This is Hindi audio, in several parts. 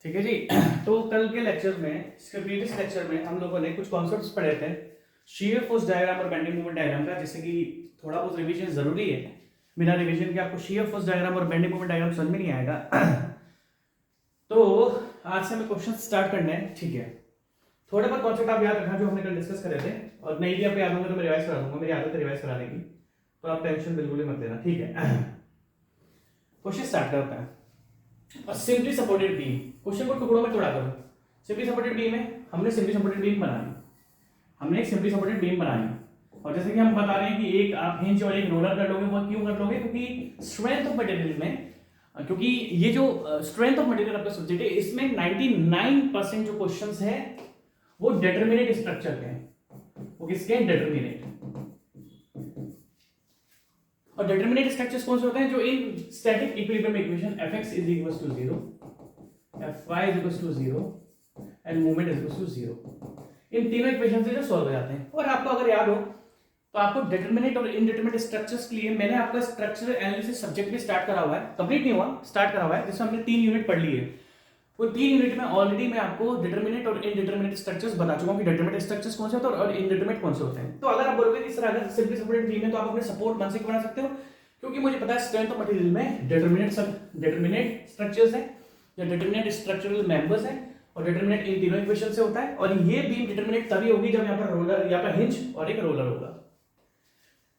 ठीक है जी। तो कल के लेक्चर में, इसके प्रीवियस लेक्चर में हम लोगों ने कुछ कॉन्सेप्ट्स पढ़े थे शीयर फोर्स डायग्राम और बेंडिंग मोमेंट डायग्राम का, जिससे कि थोड़ा बहुत रिवीजन जरूरी है। बिना रिवीजन के आपको शीयर फोर्स डायग्राम और बेंडिंग मोमेंट डायग्राम समझ में नहीं आएगा। तो आज से हमें क्वेश्चन स्टार्ट करने हैं, ठीक है। थोड़े बहुत कॉन्सेप्ट आप याद रखना जो हमने कल डिस्कस करे थे, और नहीं भी आपको याद होंगे तो मैं रिवाइज करा दूंगा, मेरी आदत है रिवाइज कराने की, तो आप टेंशन बिल्कुल ही मत लेना, ठीक है। क्वेश्चन स्टार्ट करते हैं। और सिंपली सपोर्टेड बीम, क्वेश्चन को टुकड़ों में तोड़ा करो। सिंपली सपोर्टेड बीम है, हमने सिंपली सपोर्टेड बीम बनानी, हमने एक सिंपली सपोर्टेड बीम बनानी, और जैसे कि हम बता रहे हैं कि एक आप हिंज और एक रोलर कर लोगे। वो क्यों कर लोगे? क्योंकि स्ट्रेंथ ऑफ मटेरियल में, क्योंकि ये जो स्ट्रेंथ ऑफ मटेरियल आपका सब्जेक्ट है, इसमें 99% जो क्वेश्चंस है वो डिटरमिनेट स्ट्रक्चर के हैं। वो किसके हैं? डिटरमिनेट। और डिटरमिनेट स्ट्रक्चर्स कौन से होते हैं? जो इन static equilibrium equation fx is equals to 0, fy is equals to 0 and movement is equals to 0, इन तीनों इक्वेशन से जो सॉल्व हो जाते हैं। और आपको अगर याद हो तो आपको डिटरमिनेट और इनडिटरमिनेट स्ट्रक्चर्स के लिए मैंने आपका स्ट्रक्चरल एनालिसिस सब्जेक्ट भी स्टार्ट करा हुआ है, कंप्लीट नहीं हुआ, स्टार्ट करा हुआ है, जिसमें हमने 3 यूनिट पढ़ ली है। वो 3 यूनिट में ऑलरेडी मैं आपको डिटरमिनेट और इनडिटरमिनेट स्ट्रक्चर्स बता चुका हूं कि डिटरमिनेट स्ट्रक्चर्स कौन से होते हैं और इनडिटरमिनेट कौन से होते हैं। तो अगर आप बोलोगे कि सर अगर सिंपली सपोर्टेड बीम है तो आप अपने सपोर्ट बन से बना सकते हो, क्योंकि मुझे पता है स्ट्रेंथ ऑफ मटेरियल में डिटरमिनेट स्ट्रक्चर्स है या डिटरमिनेट स्ट्रक्चरल मेंबर्स है, और डिटरमिनेट इन तीनों इक्वेशन से होता है। और ये बीम डिटरमिनेट तभी होगी जब यहाँ पर रोलर, यहाँ पर हिंज और एक रोलर होगा,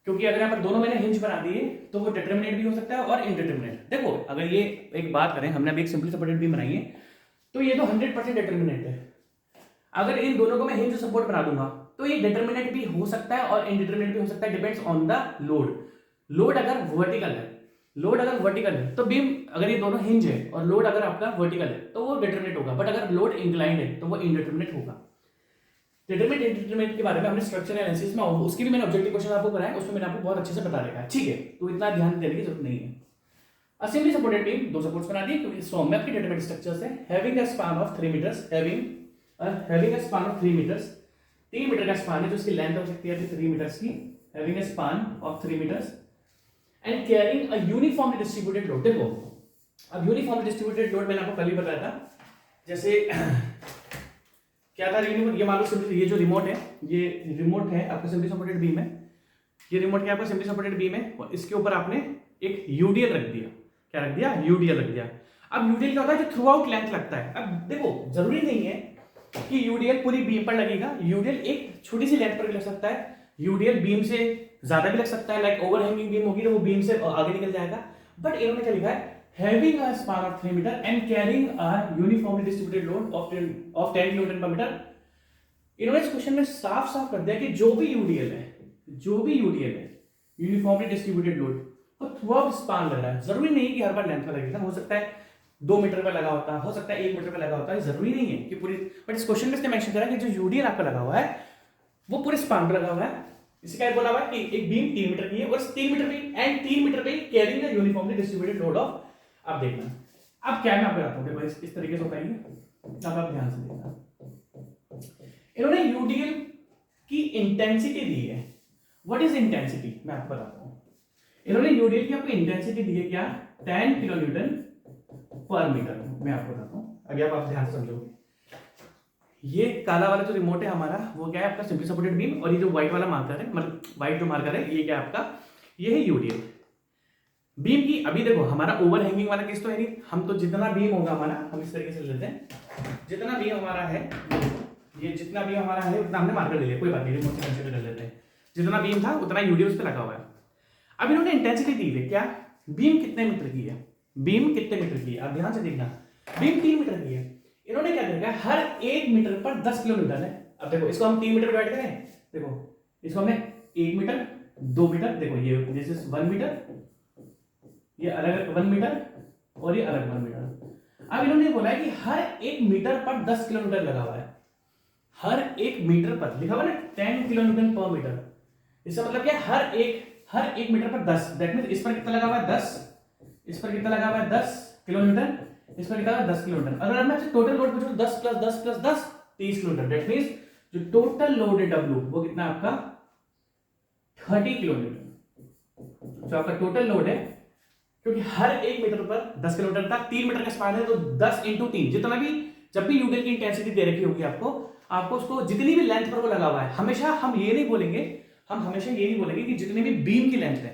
क्योंकि अगर यहाँ पर दोनों मैंने हिंज बना दिए तो वो डिटरमिनेट भी हो सकता है और इनडिटरमिनेट। देखो अगर ये एक बात करें, हमने अभी एक सिंपली सपोर्टेड बीम बनाई है तो ये तो 100% डिटरमिनेट है। अगर इन दोनों को मैं हिंज सपोर्ट बना दूंगा तो ये डिटरमिनेट भी हो सकता है और इनडिटरमिनेट भी हो सकता है, depends on the load. Load अगर वर्टिकल है, लोड अगर वर्टिकल है तो बीम, अगर ये दोनों हिंज है और लोड अगर आपका वर्टिकल है तो वो डिटरमिनेट होगा, बट अगर लोड इंक्लाइंड है तो वो इनडिटरमिनेट होगा। डिटरमिनेट इंडिटरमिनेट के बारे में हमने स्ट्रक्चरल एनालिसिस में, उसकी भी मैंने ऑब्जेक्टिव क्वेश्चन आपको कराया, उसमें मैंने आपको बहुत अच्छे से बता रखा है, ठीक है। तो इतना ध्यान देने की जरूरत नहीं है। सिंपली सपोर्टेड बीम दो सपोर्ट्स बना दी, क्योंकि फॉर्म में आपके डिटरमिनेट स्ट्रक्चर्स है। Having a span of 3 meters, having a span of 3 meters, 3 meter का स्पान है, तो इसकी लेंथ हो सकती है 3 मीटर्स की। Having a span of 3 meters and carrying a uniformly distributed load. देखो अब यूनिफॉर्मली डिस्ट्रीब्यूटेड लोड मैंने आपको कल ही बताया था, जैसे क्या था रिमोट, ये मान लो सिंपली ये जो रिमोट है, ये रिमोट है आपका सिंपली सपोर्टेड बीम है, ये रिमोट क्या आपका सिंपली सपोर्टेड बीम है, और इसके ऊपर आपने एक यूडीएल रख दिया। क्या रख दिया? यूडीएल रख दिया। अब यूडीएल क्या होता है? जो थ्रू आउट लेंथ लगता है। अब देखो जरूरी नहीं है कि यूडीएल पूरी बीम पर लगेगा, यूडीएल एक छोटी सी लेंथ पर भी लग सकता है, यूडीएल बीम से ज्यादा भी लग सकता है, लाइक ओवरहैंगिंग बीम होगी तो वो बीम से आगे निकल जाएगा। बट इन्होंने क्या लिखा है? having a span of 3 meter and carrying a uniformly distributed load of 10 kN per meter। इन्होंने इस क्वेश्चन में साफ साफ कर दिया कि जो भी यूडीएल है, जो भी यूडीएल है, यूनिफॉर्मली डिस्ट्रीब्यूटेड लोड, वो थ्रू आउट स्पान लग रहा है। जरूरी नहीं है कि हर बार लेंथ पर लगेगा, हो सकता है 2 मीटर पर लगा होता है, हो सकता है 1 मीटर पर लगा होता है, जरूरी नहीं है कि पूरी। बट इस क्वेश्चन में इसने मेंशन करा कि जो यूडीएल आपका लगा हुआ है वो पूरे स्पान पर लगा हुआ है। इसे क्या बोला हुआ है कि एक बीम 3 मीटर की है और 3 मीटर पे एंड 3 मीटर पे carrying a uniformly distributed load of. अब देखना, अब क्या मैं आपको बताता हूं, देखो इस तरीके से होता है। अब आप ध्यान से देखना, इन्होंने यूडीएल की इंटेंसिटी दी है। What is intensity? मैं आपको बताता हूं। इन्होंने यूडीएल की आपको इंटेंसिटी दी है क्या? 10 किलो न्यूटन पर मीटर। मैं आपको बताता हूं, अभी आप ध्यान से समझोगे। ये काला वाला जो रिमोट है हमारा, वो क्या है? आपका सिंपली सपोर्टेड बीम, और ये जो व्हाइट वाला मार्कर है, मतलब व्हाइट जो मार्कर है, ये क्या है आपका? ये है यूडीएल बीम की। अभी देखो हमारा ओवरहैंगिंग वाला केस तो है नहीं, हम तो जितना बीम होगा हमारा, हम इस तरीके से लेते हैं, जितना बीम हमारा है, ये जितना बीम हमारा है उतना हमने मार्कर ले लिया, कोई बात नहीं, रिमोट से कंसीडर कर लेते हैं। जितना बीम था उतना यूडीएल उस पे लगा हुआ है। अब इन्होंने इंटेंसिटी दी है क्या? बीम कितने मीटर की है, बीम कितने मीटर की है, आप ध्यान से देखना। बीम 3 मीटर की है। इन्होंने क्या देखा? हर 1 मीटर पर 10 किलो न्यूटन है। अब देखो इसको हम 3 मीटर डिवाइड करें, देखो इसको हमने 1 मीटर, 2 मीटर, देखो ये दिस इज 1 मीटर, ये अलग 1 मीटर और ये अलग 1 मीटर। अब इन्होंने बोला है कि हर 1 मीटर पर 10 किलो न्यूटन लगा हुआ है। हर 1 मीटर पर लिखा हुआ ना 10 किलो न्यूटन पर मीटर। इसका मतलब क्या? हर एक मीटर पर 10, दैट मींस इस पर कितना लगा हुआ है? 10, इस पर कितना लगा हुआ है? 10 किलो न्यूटन, इस पर कितना लगा 10 किलो न्यूटन। अगर मैं टोटल लोड पूछूं 10 plus 10 plus 10 30 kilo Newton, that means जो टोटल लोड है W वो कितना आपका? 30 किलो न्यूटन। जो आपका टोटल लोड है क्योंकि हर 1 मीटर पर 10 किलोमीटर था, 3 मीटर का स्पान है तो 10 इंटू 3, जितना भी जब भी यूडियल की इंटेंसिटी दे रखी होगी आपको उसको जितनी भी लेंथ पर वो लगा हुआ है, हमेशा हम ये नहीं बोलेंगे, हम हमेशा ये नहीं बोलेंगे कि जितनी भी बीम की लेंथ है,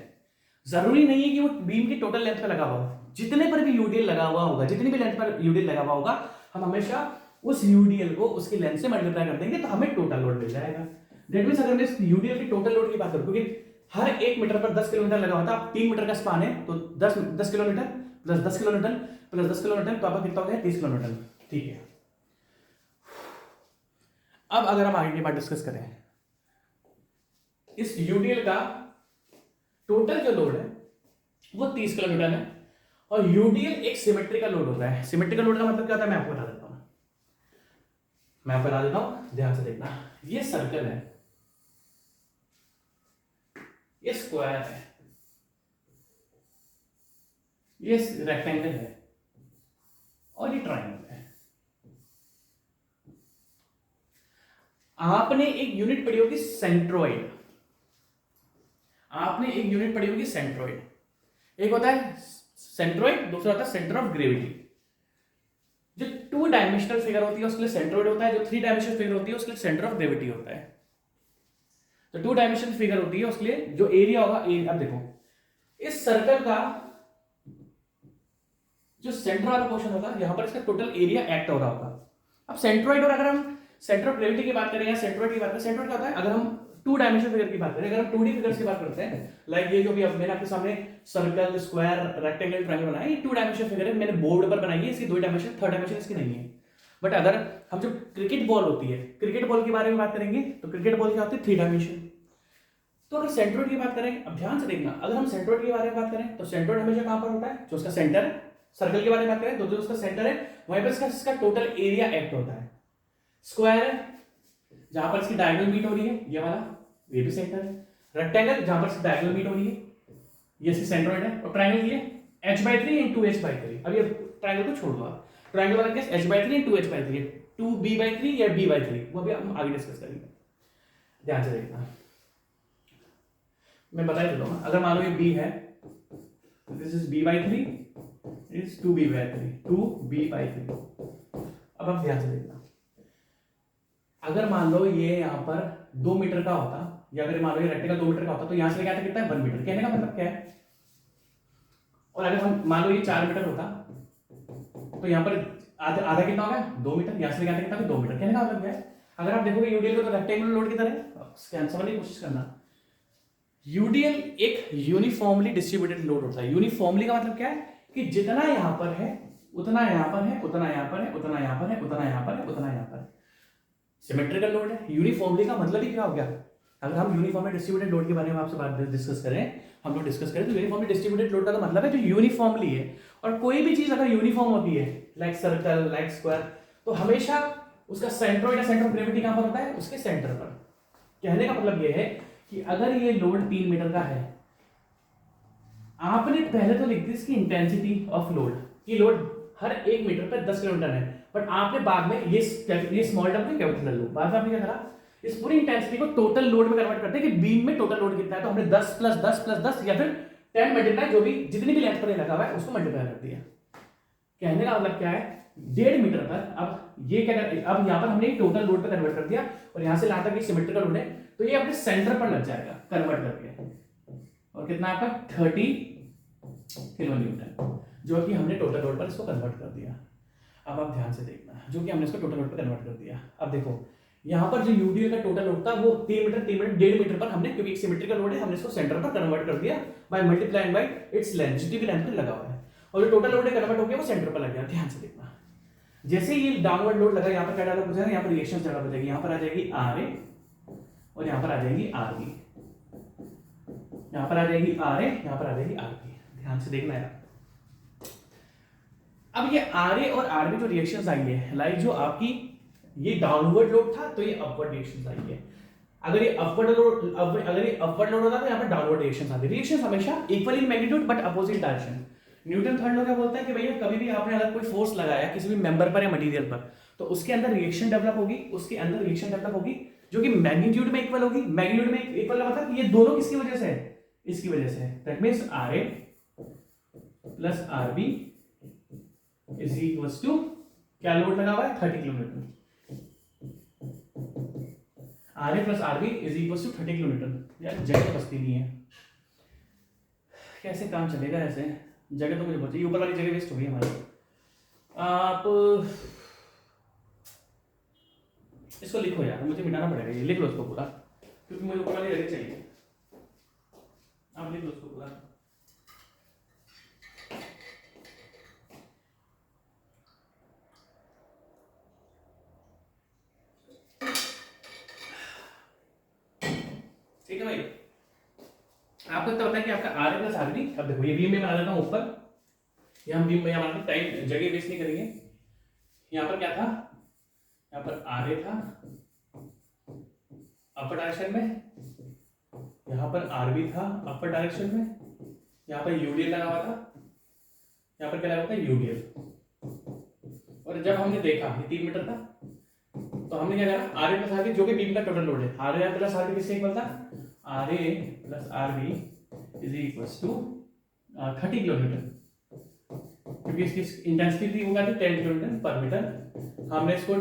जरूरी नहीं है कि वो बीम की टोटल लेंथ पे लगा हुआ हो, जितने पर भी यूडीएल लगा हुआ होगा, जितनी भी लेंथ पर यूडीएल लगा हुआ होगा, हम हमेशा उस यूडीएल को उसकी लेंथ से मल्टीप्लाई कर देंगे तो हमें टोटल लोड मिल जाएगा। दैट मींस अगर मैं इस यूडीएल की टोटल लोड की बात करूं, क्योंकि हर 1 मीटर पर 10 किलोमीटर लगा होता है, 3 मीटर का स्पान है तो 10 kilometre plus 10 kilometre plus 10 kilometre तो आपका कितना हो गया 30 किलोमीटर। ठीक है, अब अगर हम आगे की बात डिस्कस करें, इस यूडीएल का टोटल जो लोड है वो 30 किलोमीटर है और यूडीएल एक सिमेट्रिकल लोड होता है। सिमेट्रिकल लोड का मतलब क्या होता है मैं आपको बता देता हूं, ध्यान से देखना। ये सर्कल है, ये स्क्वायर है, ये रेक्टेंगल है और ये ट्रायंगल है। आपने एक यूनिट पढ़ी होगी सेंट्रोइड, एक होता है सेंट्रोइड, दूसरा होता है सेंटर ऑफ ग्रेविटी। जो 2 डायमेंशनल फिगर होती है उसके लिए सेंट्रोइड होता है, जो 3 डायमेंशनल फिगर होती है उसके लिए सेंटर ऑफ ग्रेविटी होता है। तो 2 डायमेंशनल फिगर होती है उसके लिए जो एरिया होगा, अब देखो इस सर्कल का जो सेंटर वाला पोर्शन होगा, यहां पर इसका टोटल एरिया एक्ट हो रहा होगा। अब सेंट्रोइड और अगर हम सेंटर ऑफ ग्रेविटी की बात करें या सेंट्रोइड की बात करें, सेंट्रोइड क्या होता है, अगर हम 2 डायमेंशनल फिगर की बात करें, अगर हम 2D फिगर्स की बात करते हैं, लाइक ये जो भी अब मैंने आपके सामने सर्कल, स्क्वायर, रेक्टेंगल, ट्रायंगल बनाया, ये 2 डायमेंशनल फिगर है, मैंने बोर्ड पर बनाई है, इसकी 2 डायमेंशन, 3rd डायमेंशन इसकी नहीं है। बट अगर हम जो क्रिकेट बॉल होती है, क्रिकेट बॉल के बारे में बात करेंगे तो क्रिकेट बॉल क्या होती है 3 डायमेंशन। तो अगर सेंट्रोइड की बात करें, अब ध्यान से देखना, अगर हम सेंट्रोइड के बारे में बात करें तो सेंट्रोइड हमेशा कहां पर होता है, जो उसका सेंटर है। सर्कल के बारे में बात करें तो जो उसका सेंटर है वहीं पर इसका टोटल एरिया एक्ट होता है। स्क्वायर है जहां पर इसकी डायगोनल मीट हो रही है, ये वाला, ये भी सेंटर है। रेक्टेंगल जहां पर इसकी डायगोनल मीट हो रही है, ये इसकी सेंट्रोइड है। और ट्रायंगल ये h/3 इंटू h/3। अब ये ट्रायंगल को छोड़ दो आप, ट्रायंगल वाला केस h/3 इंटू h/3 है, 2b/3 या b/3, वो भी हम आगे डिस्कस करेंगे। ध्यान से देखना, मैं बता ही देता हूं, अगर मान लो ये b है, this is b/3, is 2b/3। अब आप ध्यान से देखना, अगर मान लो ये यहां पर 2 मीटर का होता, या अगर मान लो ये रेक्टेंगल 2 मीटर का होता तो यहां से क्या था, कितना है 1 मीटर। कहने का मतलब क्या है, और अगर हम मान लो ये 4 मीटर होता तो यहां पर आधा कितना होगा 2 मीटर, यहां से क्या कितना 2 मीटर। कहने का मतलब क्या है, अगर आप देखोगे यूडीएल को तो रेक्टेंगुलर लोड की तरह समझने की कोशिश करना, यूडीएल एक यूनिफॉर्मली डिस्ट्रीब्यूटेड लोड होता है। यूनिफॉर्मली का मतलब क्या है कि जितना यहां पर है उतना यहां पर है, उतना यहां पर है, उतना यहां पर है, उतना यहां पर है, उतना यहां पर है। सिमेट्रिकल लोड है। यूनिफॉर्मली का मतलब ही क्या हो गया, अगर हम यूनिफॉर्मली डिस्ट्रीब्यूटेड लोड के बारे में आपसे बात डिस्कस करें, हम लोग डिस्कस करें तो यूनिफॉर्मली डिस्ट्रीब्यूटेड लोड का तो मतलब है जो यूनिफॉर्मली है। और कोई भी चीज अगर यूनिफॉर्म होती है, लाइक सर्कल, लाइक स्क्वायर, तो हमेशा उसका सेंट्रोइड या सेंटर ऑफ ग्रेविटी कहां पर होता है, उसके सेंटर पर। कहने का मतलब यह है कि अगर ये लोड 3 मीटर का है, आपने पहले तो लिख दी इसकी इंटेंसिटी ऑफ लोड, कि लोड हर 1 मीटर पर 10 किलोमीटर है, बट आपने बाद में ये स्मॉल टर्म कैपिटल लो, बाद में आपने क्या करा, इस पूरी इंटेंसिटी को टोटल लोड में कन्वर्ट करते हैं कि बीम में टोटल लोड कितना है, तो हमने 10 प्लस 10 प्लस 10 या फिर 10 मल्टीप्लाई जो भी जितनी भी लेंथ पर लगा हुआ है उसको मल्टीप्लाई कर दिया। कहने का मतलब क्या है, 1.5 मीटर पर, अब ये क्या कर, अब यहाँ पर हमने टोटल लोड पे कन्वर्ट कर दिया और यहाँ से यहाँ तक सिमेट्रिकल लोड है, तो ये अपने सेंटर पर लग जाएगा कन्वर्ट करके, और कितना आपका 30 किलो न्यूटन, जो कि हमने टोटल लोड पर इसको कन्वर्ट कर दिया। अब आप ध्यान से देखना, जो कि हमने इसको टोटल लोड पर कन्वर्ट कर दिया। अब देखो यहाँ पर जो यूडीएल का टोटल लोड था वो 3 मीटर 1.5 मीटर पर हमने, क्योंकि एक सिमेट्रिकल लोड है, हमने इसको सेंटर पर कन्वर्ट कर दिया by multiplying by its length, जितनी भी लेंथ पर लगा हुआ है, और जो टोटल लोड है कन्वर्ट हो गया वो सेंटर पर लग गया। ध्यान से देखना, जैसे ये डाउनवर्ड लोड लगा, यहाँ पर क्या डायलॉग हो जाएगा, यहाँ पर रिएक्शन जगह बदलेगी, यहाँ पर आ जाएगी RA और यहाँ पर आ जाएगी RB, यहाँ पर आ जाएगी RA, यहाँ पर आ जाएगी RB। ध्यान से देखना यार, अब ये RA और RB जो रिएक्शंस आई है, लाइक जो आपकी ये डाउनवर्ड लोड था तो ये अपवर्ड रिएक्शंस आई है। अगर ये अपवर्ड लोड होता तो यहाँ पर डाउनवर्ड रिएक्शंस आती है। रिएक्शंस हमेशा equal in magnitude but opposite direction. Newton third law क्या बोलता है कि भैया कभी भी आपने अगर कोई फोर्स लगाया किसी भी मेंबर पर या मटेरियल पर, तो उसके अंदर रिएक्शन डेवलप होगी, जो कि मैग्नीट्यूड में इक्वल होगी। मैग्नीट्यूड में इक्वल मतलब ये दोनों किसकी वजह से है, इसकी वजह से है। That means RA plus R B is equals to, क्या लोड लगा हुआ है 30 kilometer, R A plus R B is equals to 30 kilometer. यार जगह बचती नहीं है, कैसे काम चलेगा ऐसे, जगह तो मुझे बची, ऊपर वाली जगह वेस्ट हो गई हमारी। आप इसको लिखो यार, मुझे मिटाना पड़ेगा, ये लिख लो इसको पूरा, क्योंकि मुझे ऊपर वाली जगह चाहिए। आप लिख लो इसको पूरा। ठीक है भाई, आपको इतना पता है कि आपका R A plus R B, अब देखो ये बीम में बना देता हूँ ऊपर, ये हम बीम में यहाँ बना, टाइम जगह वेस्ट नहीं करेंगे। यहाँ पर क्या था, यहाँ पर आर ए था अपर डायरेक्शन में, यहाँ पर आर बी था अपर डायरेक्शन में, यहाँ पर यूडीएल लगा हुआ था, यहाँ पर क्या लगा हुआ था यूडीएल। और जब हमने देखा ये 3 मीटर था, तो हमने क्या करा, R A plus R B जो कि बीम का टोटल लोड है, R A plus R B किससे इक्वल था, R A plus R B is equals to 30 kilometer, क्योंकि इसकी इंटेंसिटी थी वो क्या थी 10 किलोमीटर पर मीटर, हमने इसको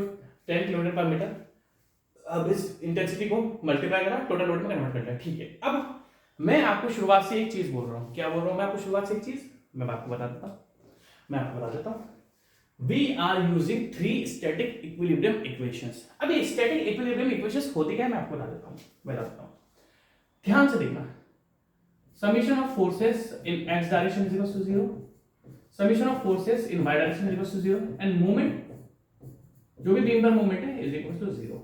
10 किलोमीटर पर मीटर, अब इस इंटेंसिटी को मल्टीप्लाई करा, टोटल लोड में कन्वर्ट कर लिया। ठीक है, अब मैं आपको शुरुआत से एक चीज बोल रहा हूँ, क्या बोल रहा हूँ मैं आपको शुरुआत से एक चीज, मैं आपको बता देता हूँ, मैं आपको बता देता हूँ। We are using 3 static equilibrium equations। अब ये static equilibrium equations होती क्या है मैं आपको बता देता हूँ, ध्यान से देखना। Summation of forces in x direction is equals to 0, summation of forces in y direction is equals to 0, and moment, जो भी बीम पर मोमेंट है is equals to 0।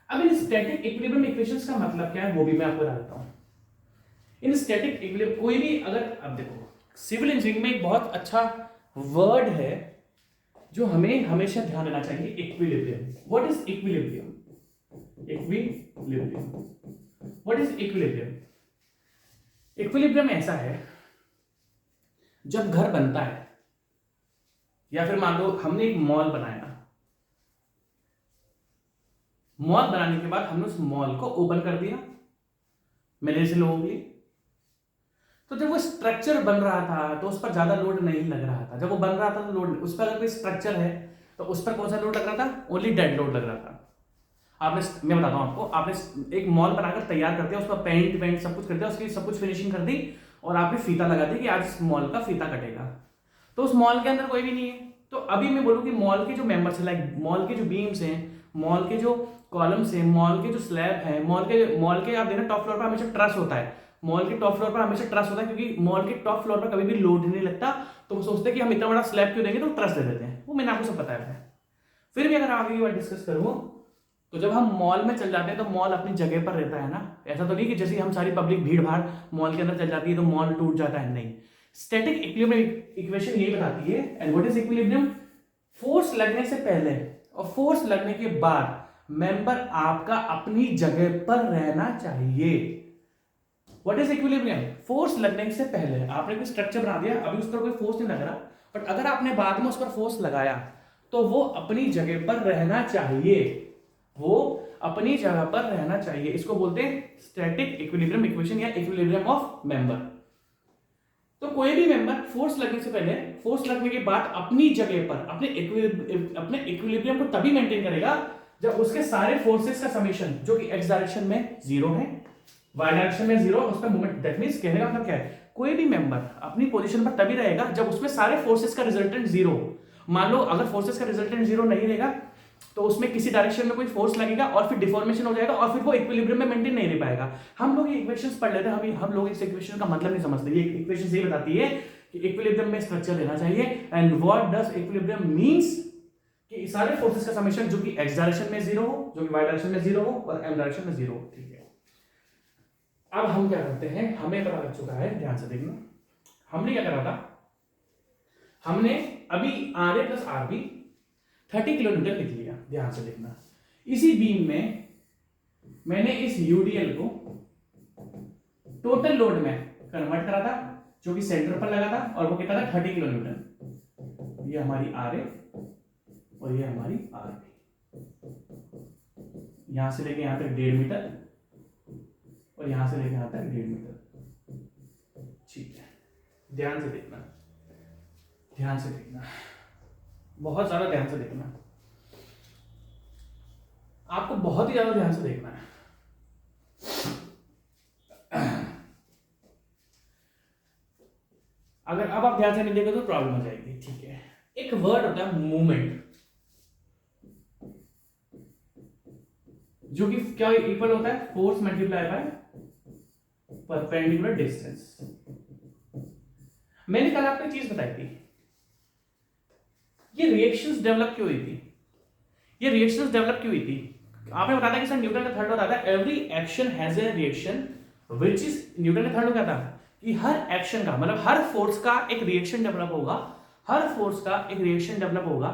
अब इन static equilibrium equations का मतलब क्या है वो भी मैं आपको बता देता हूँ। इन static equilibrium कोई भी, अगर अब देखो सिविल इंजीनियरिंग में एक बहुत अच्छा वर्ड है जो हमें हमेशा ध्यान देना चाहिए, equilibrium. What is equilibrium, equilibrium, what is equilibrium. Equilibrium ऐसा है, जब घर बनता है या फिर मान लो हमने एक मॉल बनाया, मॉल बनाने के बाद हमने उस मॉल को ओपन कर दिया मेरे से लोगों के लिए, तो जब वो स्ट्रक्चर बन रहा था तो उस पर ज्यादा लोड नहीं लग रहा था, जब वो बन रहा था तो लोड, उस पर अगर कोई स्ट्रक्चर है तो उस पर कौन सा लोड लग रहा था, ओनली डेड लोड लग रहा था। आपने, मैं बताता हूं आपको, आपने एक मॉल बनाकर तैयार कर दिया, उसका पेंट सब कुछ कर दिया, उसकी सब कुछ फिनिशिंग कर दी, और आपने फीता लगा दी कि आज इस मॉल का फीता कटेगा, तो उस मॉल के अंदर कोई भी नहीं है। तो अभी मैं बोलूँ कि मॉल के जो मेंबर्स है, लाइक मॉल के जो बीम्स हैं, मॉल के जो कॉलम्स हैं, मॉल के जो स्लैब है, मॉल के आप देखना टॉप फ्लोर पर हमेशा ट्रस होता है, मॉल के टॉप फ्लोर पर हमेशा ट्रस होता है, क्योंकि मॉल के टॉप फ्लोर पर कभी भी लोड नहीं लगता, तो वो सोचते हैं कि हम इतना बड़ा स्लैब क्यों देंगे, तो ट्रस दे देते हैं, वो मैंने आपको सब बताया है। फिर भी अगर आगे की बात डिस्कस करूँ, तो जब हम मॉल में चल जाते हैं तो मॉल अपनी जगह पर रहता है ना, ऐसा तो नहीं कि जैसे हम सारी पब्लिक भीड़ भाड़ मॉल के अंदर चल जाती है तो मॉल टूट जाता है, नहीं। स्टैटिक इक्विलिब्रियम इक्वेशन यही बताती है। And what is equilibrium, force लगने से पहले और फोर्स लगने के बाद मेंबर आपका अपनी जगह पर रहना चाहिए। व्हाट इज इक्विलिब्रियम, फोर्स लगने से पहले आपने कोई स्ट्रक्चर बना दिया, अभी उस पर कोई फोर्स नहीं लग रहा, बट अगर आपने बाद में उस पर फोर्स लगाया तो वो अपनी जगह पर रहना चाहिए, वो अपनी जगह पर रहना चाहिए। इसको बोलते हैं स्टैटिक इक्विलिब्रियम इक्वेशन या इक्विलिब्रियम ऑफ मेंबर। तो कोई भी मेंबर फोर्स लगने से पहले, फोर्स लगने के बाद अपनी जगह पर अपने इक्विलिब्रियम को तभी मेंटेन करेगा जब उसके सारे फोर्सेस का समेशन, जो कि एक्स डायरेक्शन में 0 है, वाई डायरेक्शन में 0, उस पर मूवमेंट, दैट मींस कहने का मतलब क्या है, कोई भी मेंबर अपनी पोजीशन पर तभी रहेगा जब उसमें सारे फोर्सेस का रिजल्टेंट 0। मान लो अगर फोर्सेस का रिजल्टेंट 0 नहीं रहेगा तो उसमें किसी डायरेक्शन में कोई फोर्स लगेगा और फिर डिफॉर्मेशन हो जाएगा और फिर वो इक्विलिब्रियम में मेंटेन नहीं रह पाएगा। हम लोग ये इक्वेशंस पढ़ लेते हैं, हम लोग इस इक्वेशन का मतलब नहीं समझते। ये इक्वेशन यही बताती है कि इक्विलिब्रियम में स्ट्रक्चर रहना चाहिए। And what does equilibrium means, कि सारे फोर्सेस का समेशन जो कि एक्स डायरेक्शन में 0 हो, जो कि वाई डायरेक्शन में 0 हो और एम डायरेक्शन में 0 हो। ठीक है, अब हम क्या करते हैं, हमें पता लग चुका है, ध्यान से देखना, हमने क्या करा था, हमने अभी R A plus R B 30 kilometer लिख लिया। ध्यान से देखना, इसी बीम में मैंने इस यूडीएल को टोटल लोड में कन्वर्ट करा था, जो कि सेंटर पर लगा था, और वो कितना था 30 किलोमीटर। ये हमारी आर ए और ये हमारी आर बी, यहां से लेके यहां तक 1.5 मीटर और यहां से लेके यहां तक 1.5 मीटर। ठीक है, ध्यान से देखना, ध्यान से देखना, बहुत ज्यादा ध्यान से देखना, आपको बहुत ही ज्यादा ध्यान से देखना है। अगर अब आप ध्यान से नहीं देखोगे तो प्रॉब्लम हो जाएगी, ठीक है। एक वर्ड होता है मूवमेंट, जो कि क्या इक्वल होता है, force multiply by perpendicular distance. मैंने कल आपको एक चीज बताई थी, ये रिएक्शंस डेवलप क्यों हुई थी, ये रिएक्शंस डेवलप क्यों हुई थी? आपने बताया था कि सर न्यूटन का थर्ड लॉ आता है, every action has a reaction which is, Newton का थर्ड लॉ क्या था कि हर एक्शन का मतलब हर फोर्स का एक रिएक्शन डेवलप होगा, हर फोर्स का एक रिएक्शन डेवलप होगा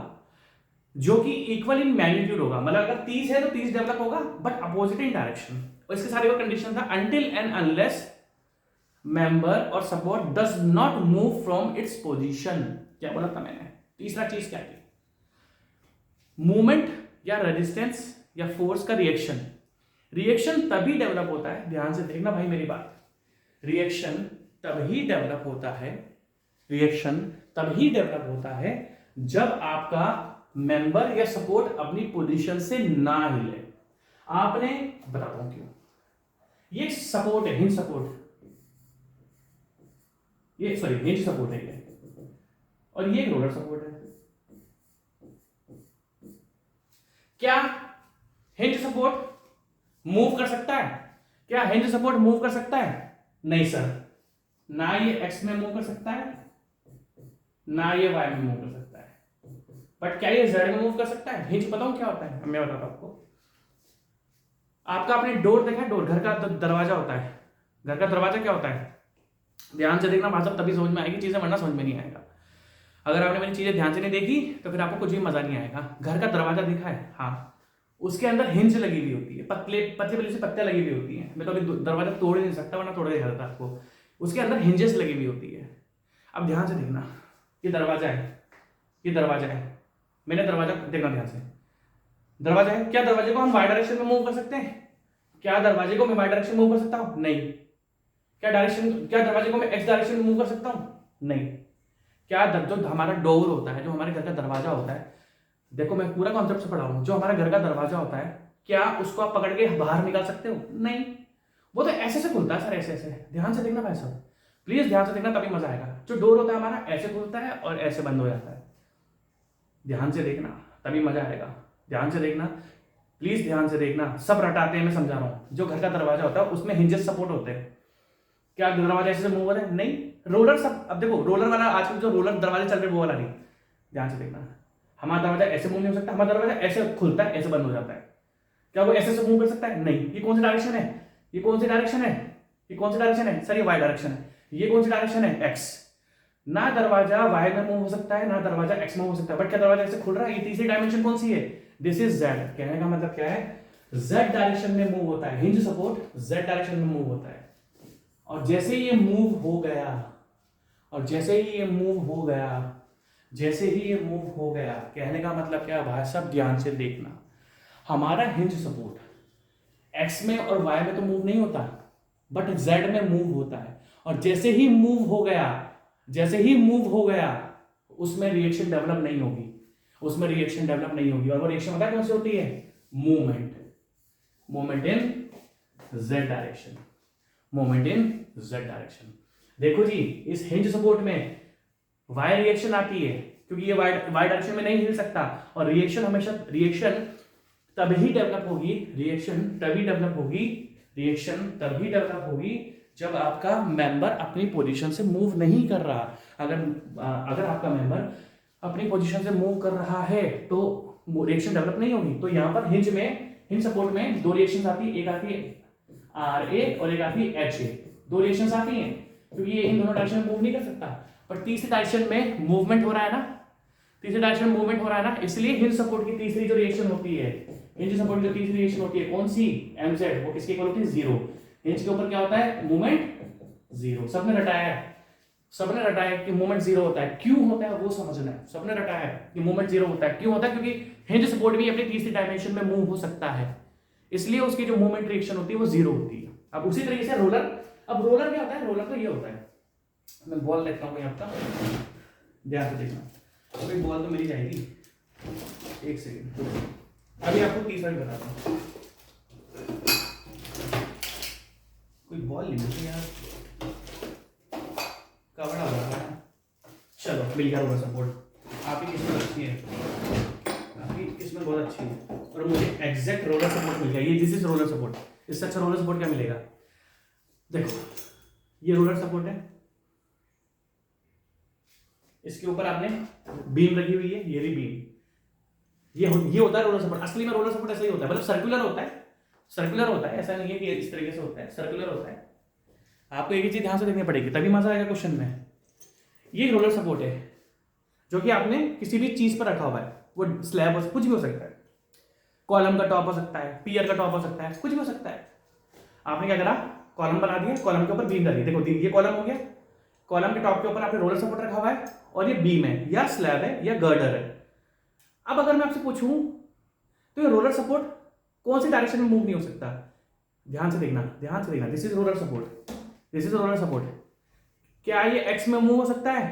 जो कि इक्वल इन मैग्नीट्यूड होगा, मतलब अगर 30 है तो 30 डेवलप होगा बट अपोजिट इन डायरेक्शन। और इसके सारे और कंडीशन था अंटिल एंड अनलेस मेंबर और support does not move from its position. क्या बोला था मैंने? तीसरा चीज क्या थी? मूवमेंट या रेजिस्टेंस या फोर्स का रिएक्शन, रिएक्शन तभी डेवलप होता है, ध्यान से देखना भाई मेरी बात, रिएक्शन तभी डेवलप होता है, रिएक्शन तभी डेवलप होता है जब आपका मेंबर या सपोर्ट अपनी पोजीशन से ना हिले। आपने, बताता हूं क्यों, ये सपोर्ट है, हिंज सपोर्ट, ये सॉरी हिंज सपोर्ट है ये, और ये रोलर सपोर्ट है। क्या हिंज सपोर्ट मूव कर सकता है? क्या हिंज सपोर्ट मूव कर सकता है? नहीं सर, ना ये एक्स में मूव कर सकता है ना ये वाई में मूव कर सकता है, बट क्या ये जेड में मूव कर सकता है? हिंज बताऊं क्या होता है, मैं बताता हूं आपको। आपका आपने डोर देखा है, डोर घर का दरवाजा होता है, घर का दरवाजा क्या होता है? ध्यान से देखना भाषा, तभी समझ में आएगी चीजें, वरना समझ में नहीं आएगा। अगर आपने मेरी चीजें ध्यान से नहीं देखी तो फिर आपको कुछ भी मजा नहीं आएगा। घर का दरवाजा दिखा है, हाँ, उसके अंदर हिंज लगी हुई होती है, पतले पतली से पत्तियां लगी हुई होती हैं। मैं तो अभी दरवाजा तोड़ नहीं सकता, वरना तोड़ दिया था आपको। उसके अंदर हिंजेस लगी हुई होती है। अब ध्यान से देखना, ये दरवाजा है, ये दरवाजा है, मैंने दरवाजा देखना ध्यान से, दरवाजा है। क्या दरवाजे को हम वाई डायरेक्शन में मूव कर सकते हैं? क्या दरवाजे को मैं वाई डायरेक्शन में मूव कर सकता हूं? नहीं। क्या दरवाजे को मैं एक्स डायरेक्शन में मूव कर सकता हूं? नहीं। क्या जो हमारा डोर होता है, जो हमारे घर का दरवाजा होता है, देखो मैं पूरा कॉन्सेप्ट से पढ़ा हूं, जो हमारा घर का दरवाजा होता है, क्या उसको आप पकड़ के बाहर निकाल सकते हो? नहीं, वो तो ऐसे से खुलता है सर, ऐसे ऐसे। ध्यान से देखना भाई साहब, प्लीज ध्यान से देखना, तभी मजा आएगा। जो डोर होता है हमारा ऐसे खुलता है और ऐसे बंद हो जाता है। ध्यान से देखना, तभी मजा आएगा। ध्यान से देखना, प्लीज ध्यान से देखना, सब रटाते हैं, मैं समझा रहा हूं। जो घर का दरवाजा होता है उसमें हिंजेस सपोर्ट होते हैं। क्या दरवाजा ऐसे मूव होता है? नहीं। रोलर सब, अब देखो रोलर वाला, आजकल जो रोलर दरवाजे चल रहे वो वाला नहीं। ध्यान से देखना, हमारा दरवाजा ऐसे मूव नहीं हो सकता, हमारा दरवाजा ऐसे खुलता है, ऐसे बंद हो जाता है। क्या वो ऐसे से मूव कर सकता है? नहीं। ये कौन सी डायरेक्शन है? ये कौन सी डायरेक्शन है? ये कौन सी डायरेक्शन है सर? ये वाई डायरेक्शन है। ये कौन सी डायरेक्शन है? एक्स। ना दरवाजा वाई में मूव हो सकता है, ना दरवाजा एक्स में हो सकता है, बट क्या दरवाजा ऐसे खुल रहा है? ये तीसरी डायमेंशन कौन सी है? This is Z. कहने का मतलब क्या है? जेड डायरेक्शन में मूव होता है, हिंज सपोर्ट जेड डायरेक्शन में मूव होता है। और जैसे ही ये मूव हो गया, और जैसे ही ये मूव हो गया, जैसे ही ये मूव हो गया, कहने का मतलब क्या है भाई साहब? ध्यान से देखना, हमारा हिंज सपोर्ट एक्स में और वाई में तो मूव नहीं होता, बट जेड में मूव होता है। और जैसे ही मूव हो गया, जैसे ही मूव हो गया, उसमें रिएक्शन डेवलप नहीं होगी, उसमें रिएक्शन डेवलप नहीं होगी। और वो रिएक्शन पता है कौन सी होती है? Movement, movement in Z direction, movement in Z direction. देखो जी, इस हिंज सपोर्ट में वाई रिएक्शन आती है, क्योंकि ये वाई डायरेक्शन में नहीं हिल सकता। और रिएक्शन हमेशा, रिएक्शन तभी डेवलप होगी, रिएक्शन तभी डेवलप होगी, रिएक्शन तभी डेवलप होगी जब आपका मेंबर अपनी पोजीशन से मूव नहीं कर रहा। अगर आपका मेंबर अपनी पोजीशन से मूव कर रहा है तो रिएक्शन डेवलप नहीं होगी। तो यहाँ पर हिंज सपोर्ट में दो रिएक्शन आती है, एक आती है RA और एक आती है HA। दो रिएक्शन आती हैं, क्योंकि ये इन दोनों डायरेक्शन में मूव नहीं कर सकता। पर तीसरी डायरेक्शन में मूवमेंट हो रहा है ना, तीसरी डायरेक्शन में मूवमेंट हो रहा है ना, इसलिए हिंज सपोर्ट की तीसरी जो रिएक्शन होती है, हिंज सपोर्ट की जो तीसरी रिएक्शन होती है, कौन सी? MZ, वो किसके इक्वल होती है? 0। हिंज के ऊपर क्या होता है? मूवमेंट 0। सबने रटाया है, सबने रटाया कि मूवमेंट 0 होता है। क्यों होता है वो समझना है। सबने रटाया है कि मूवमेंट 0 होता है। क्यों होता है? क्योंकि हिंज सपोर्ट भी अपनी तीसरी डायमेंशन में मूव हो सकता है, इसलिए उसकी जो मूवमेंट रिएक्शन होती है वो 0 होती है। अब उसी तरीके से रोलर, अब रोलर क्या होता है? रोलर तो ये होता है, मैं बॉल देखता हूँ आपका, ध्यान से देखना, अभी बॉल तो मिल जाएगी, एक सेकेंड, अभी आपको तीसरा भी बताता हूँ। कोई बॉल नहीं मिलती यार, कवड़ा हो रहा है। चलो मिल गया रोलर सपोर्ट। आपकी किस्मत अच्छी है, आपकी किस्मत बहुत अच्छी है, और मुझे एग्जैक्ट रोलर सपोर्ट मिल गया। ये दिस इज रोलर सपोर्ट। इससे अच्छा रोलर सपोर्ट क्या मिलेगा? देखो ये रोलर सपोर्ट है, इसके ऊपर आपने बीम रखी हुई है, ये भी बीम, ये होता है रोलर सपोर्ट। असली में रोलर सपोर्ट ऐसा ही होता है, मतलब सर्कुलर होता है, सर्कुलर होता है, ऐसा नहीं है कि इस तरीके से होता है, सर्कुलर होता है। आपको एक ही चीज ध्यान से देखनी पड़ेगी, तभी मजा आएगा क्वेश्चन में। ये रोलर सपोर्ट है जो कि आपने किसी भी चीज पर रखा हुआ है, वो स्लैब हो, कुछ भी हो सकता है, कॉलम का टॉप हो सकता है, पियर का टॉप हो सकता है, कुछ भी हो सकता है। आपने क्या करा, कॉलम बना दिया, कॉलम के ऊपर बीम डाली। देखो ये कॉलम हो गया, कॉलम के टॉप के ऊपर आपने रोलर सपोर्ट रखा हुआ है, और ये बीम है या स्लैब है या गर्डर है। अब अगर मैं आपसे पूछूं तो ये रोलर सपोर्ट कौन सी डायरेक्शन में मूव नहीं हो सकता? ध्यान से देखना, ध्यान से देखना, this is roller support, this is roller support. क्या ये एक्स में मूव हो सकता है?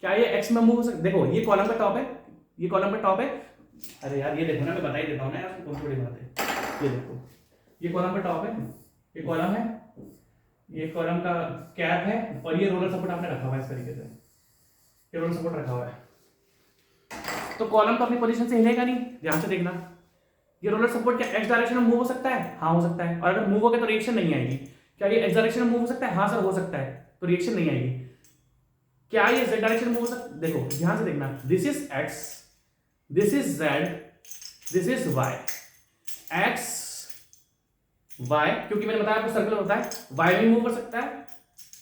क्या ये एक्स में मूव हो सकता है? देखो ये कॉलम का टॉप है, ये कॉलम का टॉप है। अरे यार ये देखो ना, मैं बता ही देता हूँ ना यार, कौन थोड़ी बात है। ये देखो ये कॉलम का टॉप है, ये कॉलम है, ये कॉलम का कैप है, और ये रोलर सपोर्ट आपने रखा हुआ है इस तरीके से, ये रोलर सपोर्ट रखा हुआ है। तो कॉलम तो अपनी पोजीशन से हिलेगा नहीं, ध्यान से देखना। ये रोलर सपोर्ट क्या एक्स डायरेक्शन में मूव हो सकता है? हाँ हो सकता है। और अगर मूव हो गया तो रिएक्शन नहीं आएगी। क्या ये एक्स डायरेक्शन में मूव हो सकता है? हाँ सर हो सकता है, तो रिएक्शन नहीं आएगी। क्या ये जेड डायरेक्शन में मूव हो सकता है? देखो ध्यान से देखना, this is X, this is Z, this is Y, X Y, क्योंकि मैंने बताया आपको सर्कुलर होता है, वाई में मूव कर सकता है,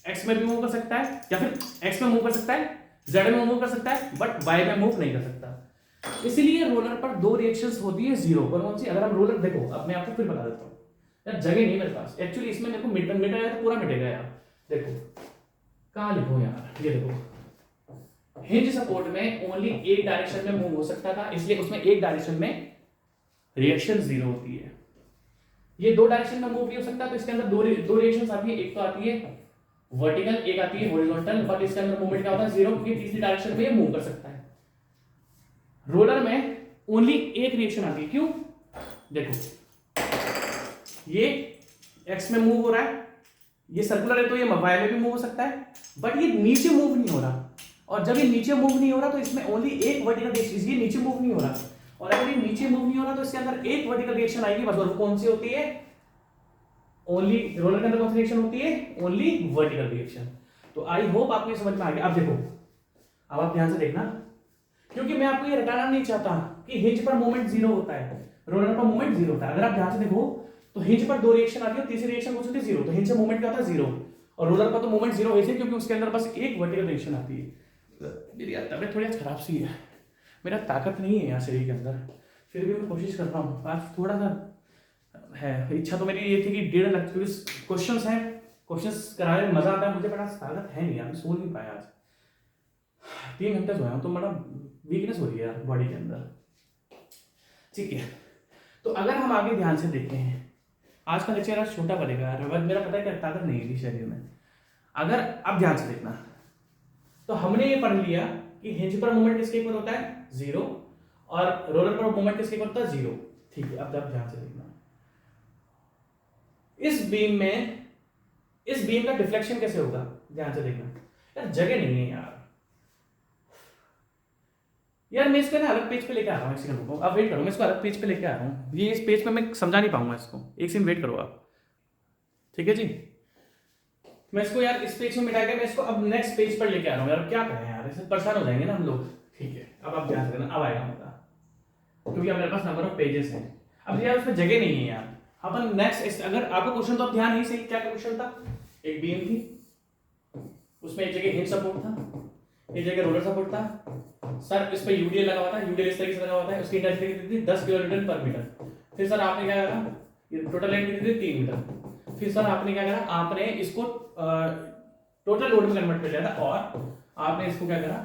एक्स में भी मूव कर सकता है, या फिर एक्स में मूव कर सकता है, जेड में मूव कर सकता है, बट वाई में मूव नहीं कर सकता। इसीलिए रोलर पर दो रिएक्शंस होती है जीरो। कौन सी? अगर हम रोलर, देखो अब मैं आपको फिर बता देता हूँ यार, जगह नहीं मेरे पास एक्चुअली, इसमें मेरे को मिटेगा तो पूरा मिटेगा यार। देखो कहाँ लिखो यार, ये देखो हिंज सपोर्ट में ओनली एक डायरेक्शन में मूव हो सकता था, इसलिए उसमें एक डायरेक्शन में रिएक्शन जीरो होती है। ये दो डायरेक्शन में मूव नहीं हो सकता, तो इसके अंदर दो रिएक्शंस आती है, एक तो आती है वर्टिकल, एक आती है हॉरिजॉन्टल, बट इसके अंदर मूवमेंट क्या होता है? जीरो, क्योंकि तीसरी डायरेक्शन में ये मूव कर सकता है। रोलर में ओनली एक रिएक्शन आती है, क्यों? देखो ये एक्स में मूव हो रहा है, ये सर्कुलर है तो ये वाई में भी मूव हो सकता है, बट ये नीचे मूव नहीं हो रहा। और जब ये नीचे मूव नहीं हो रहा तो इसमें ओनली एक वर्टिकल रिएक्शन, ये नीचे मूव नहीं हो रहा, और अगर ये नीचे मूव नहीं हो रहा तो इसके अंदर एक वर्टिकल रिएक्शन आएगी बस। और कौन सी होती है? ओनली रोलर के अंदर कौन सी रिएक्शन होती है? Only vertical reaction. तो आई होप आपको समझ में आ गया। अब देखो, अब आप ध्यान से देखना, क्योंकि मैं आपको ये रटाना नहीं चाहता कि हिंज पर मोमेंट जीरो होता है, रोलर पर मोमेंट जीरो होता है। अगर आप ध्यान से देखो तो हिंज पर दो रिएक्शन आती है, तीसरी रिएक्शन कौन सी होती है? जीरो। तो हिंज से मोमेंट क्या होता है? जीरो। और रोलर पर तो मोमेंट जीरो वैसे, क्योंकि उसके अंदर बस एक वर्टिकल रिएक्शन आती है। मेरी यार तबीयत थोड़ी खराब सी है, मेरा ताकत नहीं है यार शरीर के अंदर, फिर भी मैं कोशिश कर रहा हूँ। आज थोड़ा सा है, इच्छा तो मेरी ये थी कि 1.5 लाख क्वेश्चन हैं, क्वेश्चन कराने में मजा आता है मुझे, बट आज ताकत है नहीं यार, सो नहीं पाया आज, 3 घंटे सोया हूँ, तो बड़ा वीकनेस हो रही है यार बॉडी के अंदर। ठीक है, तो अगर हम आगे ध्यान से देखते हैं, आज का लेक्चर आज छोटा पड़ेगा यार, मेरा पता है क्या ताकत नहीं है शरीर में। अगर अब ध्यान से देखना, तो हमने ये पढ़ लिया कि हिंज पर मोमेंट किसके इक्वल होता है? जीरो, और रोलर पर मोमेंट किसके इक्वल होता है? जीरो। ठीक है, अब ध्यान से देखना, इस बीम का डिफ्लेक्शन कैसे होगा? ध्यान से देखना यार, जगह नहीं है यार मैं इसको ना अलग पेज पे लेके आ रहा हूँ, एक सेकंड रुको, आप वेट करो, मैं इसको अलग पेज पे लेके आ रहा हूँ, ये इस पेज पे मैं समझा नहीं पाऊंगा इसको, एक सेकंड वेट करो आप। ठीक है जी, मैं इसको यार इस पेज में मिटा के मैं इसको अब नेक्स्ट पेज पर लेके आ रहा हूँ यार, क्या करें यार, इससे परेशान हो जाएंगे ना हम लोग। ठीक है, अब आप ध्यान से करना, अब आएगा मजा, क्योंकि अब मेरे पास नंबर ऑफ पेजेस हैं। अब यार उसमें जगह नहीं है यार, अपन नेक्स्ट, अगर आपको क्वेश्चन तो अब ध्यान नहीं, सही क्या क्वेश्चन था? एक बीम थी, उसमें एक जगह हिंज सपोर्ट था, एक जगह रोलर सपोर्ट था, सर इस पर यूडीएल लगा हुआ था, यूडीएल इस तरीके से लगा हुआ था, उसकी इंटेंसिटी कितनी थी? 10 किलोन्यूटन पर मीटर। फिर सर आपने क्या करा, ये टोटल लेंथ कितनी थी? 3 मीटर। फिर सर आपने क्या करा, आपने इसको टोटल लोड में कन्वर्ट कर लिया था, और आपने इसको क्या करा,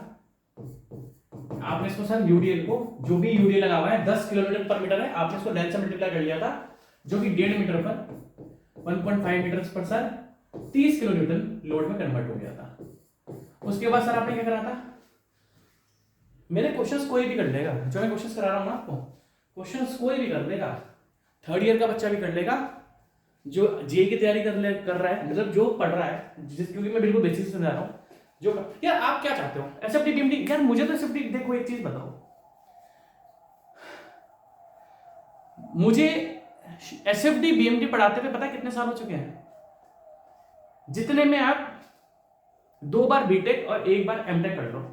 आपने इसको सर यूडीएल को, जो भी यूडीएल लगा हुआ है 10 किलोमीटर पर मीटर है, आपने इसको लेंथ से मल्टीप्लाई कर लिया था, जो कि 1.5 मीटर पर 1.5 मीटर पर सर 30 किलोन्यूटन लोड में कन्वर्ट हो गया था। उसके बाद सर आपने क्या करा था, मेरे क्वेश्चंस कोई भी कर लेगा, जो मैं क्वेश्चंस करा रहा हूँ ना आपको, क्वेश्चंस कोई भी कर लेगा, थर्ड ईयर का बच्चा भी कर लेगा, जो जे की तैयारी कर रहा है, मतलब जो पढ़ रहा है, क्योंकि मैं बिल्कुल बेसिक से समझा रहा हूँ। जो यार आप क्या चाहते हो एसएफटी बीएमटी, यार मुझे तो एसएफटी, देखो एक चीज बताओ, मुझे एसएफटी बीएमटी पढ़ाते हुए पता है कितने साल हो चुके हैं, जितने में आप 2 बार बीटेक और 1 बार एमटेक कर लो।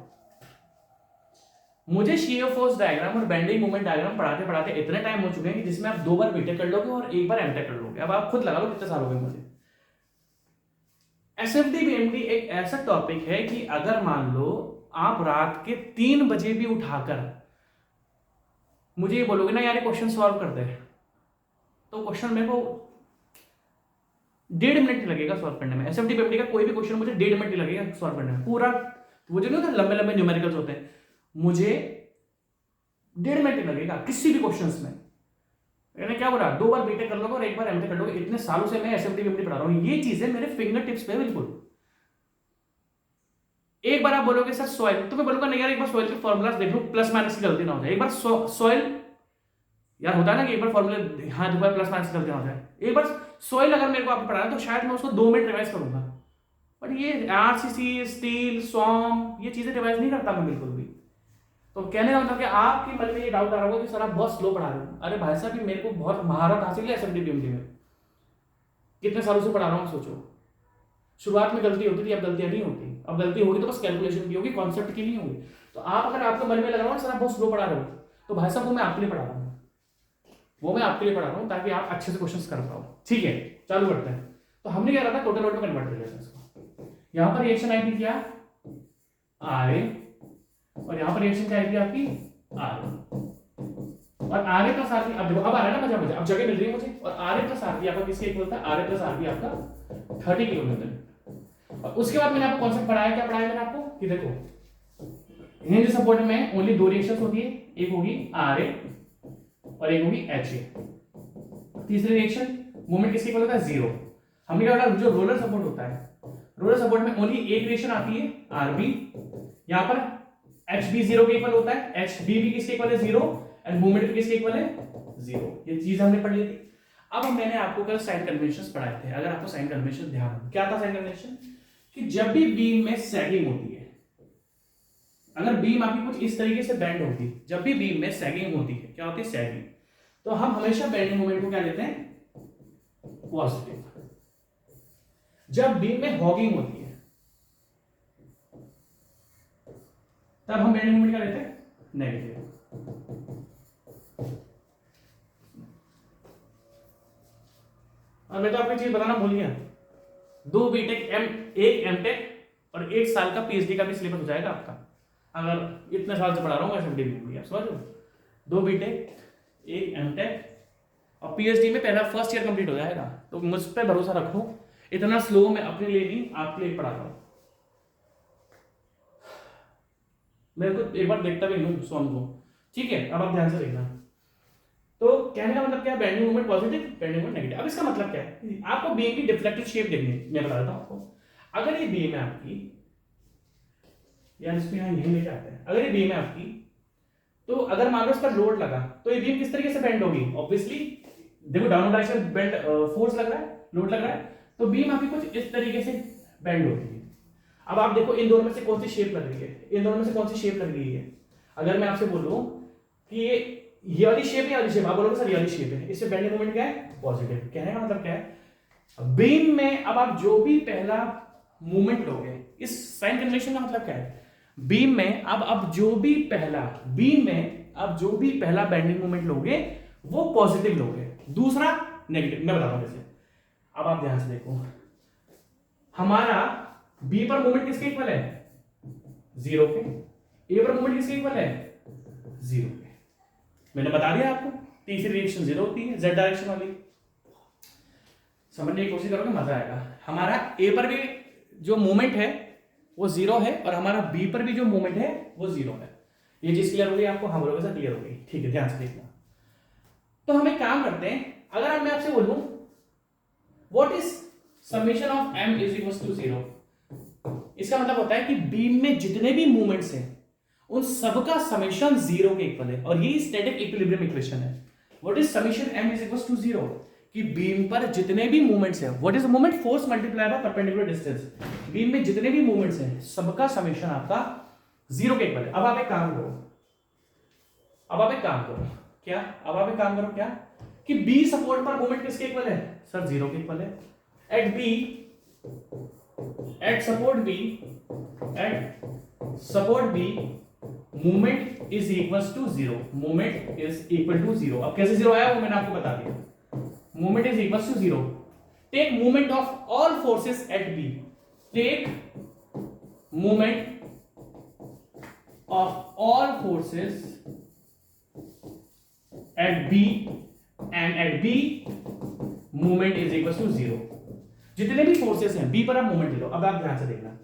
मुझे शियर फोर्स डायग्राम और बेंडिंग मोमेंट डायग्राम पढ़ाते पढ़ाते इतने टाइम हो चुके हैं कि जिसमें आप 2 बार बीटेक कर लोगे और 1 बार एमटेक कर लोगे। अब आप खुद लगा लो कितने साल हो गए मुझे। एसएफटी बीएमटी एक ऐसा टॉपिक है कि अगर मान लो आप रात के 3 बजे भी उठाकर मुझे ये बोलोगे ना यार ये क्वेश्चन सॉल्व कर दे, तो क्वेश्चन मेरे को 1.5 मिनट लगेगा सॉल्व करने में। एसएफटी बीएमटी का कोई भी क्वेश्चन मुझे 1.5 मिनट लगेगा सॉल्व करने में। पूरा वो जो ना लंबे लंबे न्यूमेरिकल्स होते हैं, मुझे 1.5 मिनट लगेगा किसी भी क्वेश्चंस में। मैंने क्या बोला, 2 बार बीटेक कर लोगे और 1 बार एमटेक कर लोगे। इतने सालों से मैं एसएफटी बीएमटी पढ़ा रहा हूं, ये चीजें मेरे फिंगर टिप्स पे बिल्कुल। एक बार आप बोलोगे सर सॉइल, तो मैं बोलूंगा नहीं यार एक बार सॉइल के फॉर्मूलाज देख लो, प्लस माइनस की गलती ना हो जाए। एक बार सॉइल यार होता है ना कि एक बार फॉर्मूले हाँ 2 बार प्लस माइनस की गलती ना हो जाए। एक बार सॉइल अगर मेरे को आपको पढ़ाना तो शायद मैं उसको 2 मिनट रिवाइज करूंगा, बट ये आरसीसी, स्टील, सॉम, ये चीजें रिवाइज नहीं करता मैं बिल्कुल भी। तो कहने का मतलब कि आपके मन में ये डाउट आ रहा होगा कि सर आप बहुत स्लो पढ़ा रहे हो। अरे भाई साहब मेरे को बहुत महारत हासिल है एसएफटी बीएमटी में, कितने सालों से पढ़ा रहा हूँ। सोचो शुरुआत में गलती होती थी, अब गलतियां नहीं होती। अब गलती होगी तो बस कैलकुलेशन की होगी, कॉन्सेप्ट की नहीं होगी। तो आप अगर आपके मन में लग रहा हो सर आप बहुत स्लो पढ़ा रहे हो, तो भाई साहब वो मैं आपके लिए पढ़ा रहा हूँ, वो मैं आपके लिए पढ़ा रहा हूँ ताकि आप अच्छे से क्वेश्चन कर पाओ। ठीक है चालू करते हैं। तो हमने क्या रहा था, टोटल वर्ड में कन्वर्ट कर लिया था इसको। यहाँ पर रिएक्शन आई थी क्या, आर, और यहाँ पर रिएक्शन क्या आएगी आपकी आर, और आर प्लस आर। अब देखो अब आ रहा है ना मजा मजा, अब जगह मिल रही है मुझे। और आर प्लस आर आपका किसके इक्वल था, आर प्लस आर आपका 30 किलोमीटर। और उसके बाद मैंने आपको कॉन्सेप्ट पढ़ाया, क्या पढ़ाया मैंने आपको कि देखो हिंज सपोर्ट में ओनली 2 रिएक्शंस होती है, एक होगी आर और एक होगी एच ए। तीसरी रिएक्शन मोमेंट किसके इक्वल होता है, 0। हमने क्या पढ़ा, जो रोलर सपोर्ट होता है, रोलर सपोर्ट में ओनली एक रिएक्शन आती है आरबी, यहां पर एच बी 0 के इक्वल होता है, एच बी भी किसके इक्वल है 0, एंड मोमेंट किसके इक्वल है 0। ये चीज हमने पढ़ ली थी। अब मैंने आपको कल साइन कन्वेंशंस पढ़ाए थे। अगर आपको साइन कन्वेंशन ध्यान हो, क्या था साइन कन्वेंशन, कि जब भी बीम में सैगिंग होती है, अगर बीम आपकी कुछ इस तरीके से बेंड होगी, जब भी बीम में सैगिंग होती है, क्या होती है सैगिंग, तो हम हमेशा बेंडिंग मोमेंट को क्या लेते हैं, पॉजिटिव। जब बीम में हॉगिंग होती है तब हम बेंडिंग मोमेंट क्या लेते हैं, नेगेटिव। और मैं तो आपको चीज बताना भूल गया, 2 बीटेक एक एमटेक और 1 साल का पीएचडी का भी सिलेबस हो जाएगा आपका, अगर इतने साल से पढ़ा रहा हूँ एसएफटी भी। आप समझ लो 2 बीटेक 1 एमटेक और पीएचडी में पहला फर्स्ट ईयर कंप्लीट हो जाएगा। तो मुझ पर भरोसा रखो, इतना स्लो मैं अपने लिए नहीं आपके लिए पढ़ा रहा हूँ। मेरे को एक बार देखता भी हूँ सॉन्ग को, ठीक है। अब आप ध्यान से देखना। तो कहने का मतलब क्या है, bending moment positive, bending moment negative. अब इसका मतलब क्या है, आपको बीम की डिफ्लेक्टेड शेप देखनी है। मैं बता देता हूँ आपको, अगर ये बीम है आपकी, यार इसको यहाँ यही लेके आते हैं, अगर ये बीम है आपकी, तो अगर मान लो इस पर लोड लगा तो ये बीम किस तरीके से बेंड होगी, ऑब्वियसली देखो डाउनवर्ड डायरेक्शन में बेंड, फोर्स लग रहा है, लोड लग रहा है, तो बीम आपकी कुछ इस तरीके से बेंड होती है। अब आप देखो इन दोनों में से कौन सी शेप लग रही है, इन दोनों में से कौन सी शेप लग रही है। अगर मैं आपसे बोलूं कि ये वाली शेप है, ये वाली शेप, आप बोलोगे सर ये वाली शेप है, इससे बेंडिंग मोमेंट क्या है, पॉजिटिव। कहने का मतलब क्या है, बीम में अब आप जो भी पहला मूवमेंट लोगे, इस साइन कन्वेंशन का मतलब क्या है, बीम में अब जो भी पहला, बीम में अब जो भी पहला बेंडिंग मोमेंट लोगे वो पॉजिटिव लोगे, दूसरा नेगेटिव। मैं बताता हूं कैसे। अब आप ध्यान से देखो, हमारा बी पर मोमेंट किसके इक्वल है, 0 के, ए पर मोमेंट किसके इक्वल है, 0 के। मैंने बता दिया आपको, तीसरी रिएक्शन 0 होती है, जेड डायरेक्शन वाली। समझने की कोशिश करोगे मजा आएगा। हमारा ए पर भी जो मोमेंट है वो 0 है, और हमारा बी पर भी जो मोमेंट है वो 0 है। ये चीज क्लियर हो गई आपको, हम लोगों से क्लियर हो गई, ठीक है। ध्यान से देखना। तो हम एक काम करते हैं, अगर मैं आपसे बोलूं what is summation of m is equal to 0, इसका मतलब होता है कि बीम में जितने भी मूवमेंट्स हैं उन सबका समेशन जीरो के इक्वल है, और यही स्टैटिक इक्विलिब्रियम इक्वेशन है। What is summation m is equal to zero, कि बीम पर जितने भी मूवमेंट्स हैं, what is movement, force multiply by perpendicular distance, beam में जितने भी मूवमेंट्स हैं सबका समेशन आपका जीरो के इक्वल है। अब आप एक काम करो, क्या, अब आप एक काम करो क्या, कि बी सपोर्ट पर मूवमेंट किसके इक्वल है, सर जीरो के इक्वल है। At support B movement is equal to zero, movement is equal to zero. अब कैसे जीरो आया वो मैंने आपको बता दिया, movement is equal to zero. Take movement of all forces at B, take movement of all forces at B, and at B movement is equal to zero. जितने भी फोर्सेस हैं बी पर आप मूवमेंट ले लो। अब आप ध्यान से देखना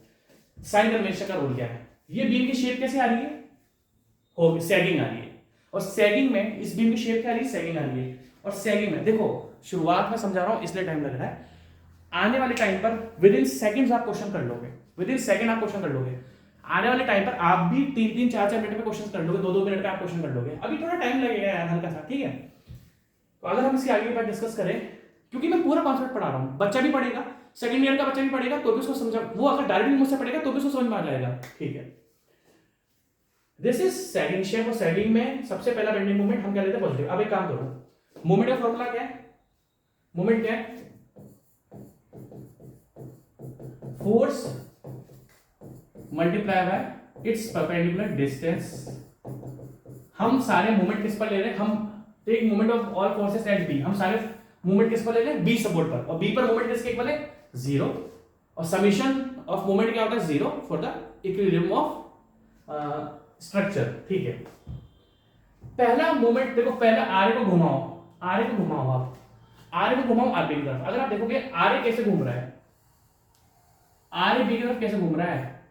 साइन कन्वेंशन का रूल क्या है। ये बीम की शेप कैसे आ रही है, सैगिंग आ रही है, और सैगिंग में इस बीम की शेप क्या आ रही है, सैगिंग आ रही है। और सैगिंग में देखो शुरुआत में समझा रहा हूं इसलिए टाइम लग रहा है, आने वाले टाइम पर विद इन सेकंड्स आप क्वेश्चन कर लोगे, विद इन सेकंड आप क्वेश्चन कर लोगे। आने वाले टाइम पर आप भी 3-3, 4-4 मिनट में क्वेश्चन कर लोगे, 2-2 मिनट में आप क्वेश्चन कर लोगे। अभी थोड़ा टाइम लगेगा यार हल्का सा, ठीक है। तो अगर हम इसकी आगे की बात डिस्कस करें, क्योंकि मैं पूरा कॉन्सेप्ट पढ़ा रहा हूं, बच्चा भी पढ़ेगा, सेकंड ईयर का बच्चा भी पढ़ेगा तो भी उसको समझा, वो अगर डायरेक्टली मुझसे पढ़ेगा तो भी उसको समझ में आ जाएगा, ठीक है। दिस इज सैगिंग शेप, और सैगिंग में सबसे पहला बेंडिंग मोमेंट हम क्या लेते हैं, पॉजिटिव। अब एक काम करो, मोमेंट का फॉर्मूला क्या है, मोमेंट क्या है, force multiply by its perpendicular distance. हम सारे मोमेंट किस पर ले रहे हैं, हम take moment of all forces at B, हम सारे मोमेंट किस पर ले रहे हैं, बी सपोर्ट पर, और बी पर मोमेंट किसके इक्वल है, जीरो। और समीशन ऑफ मोमेंट क्या होता है, zero for the equilibrium of structure, ठीक है। पहला मोमेंट देखो, पहला आर को घुमाओ, आर को घुमाओ, आप आर को घुमाओ आर बी की तरफ। अगर आप देखोगे आर कैसे घूम रहा है, आर बी की तरफ कैसे घूम रहा है,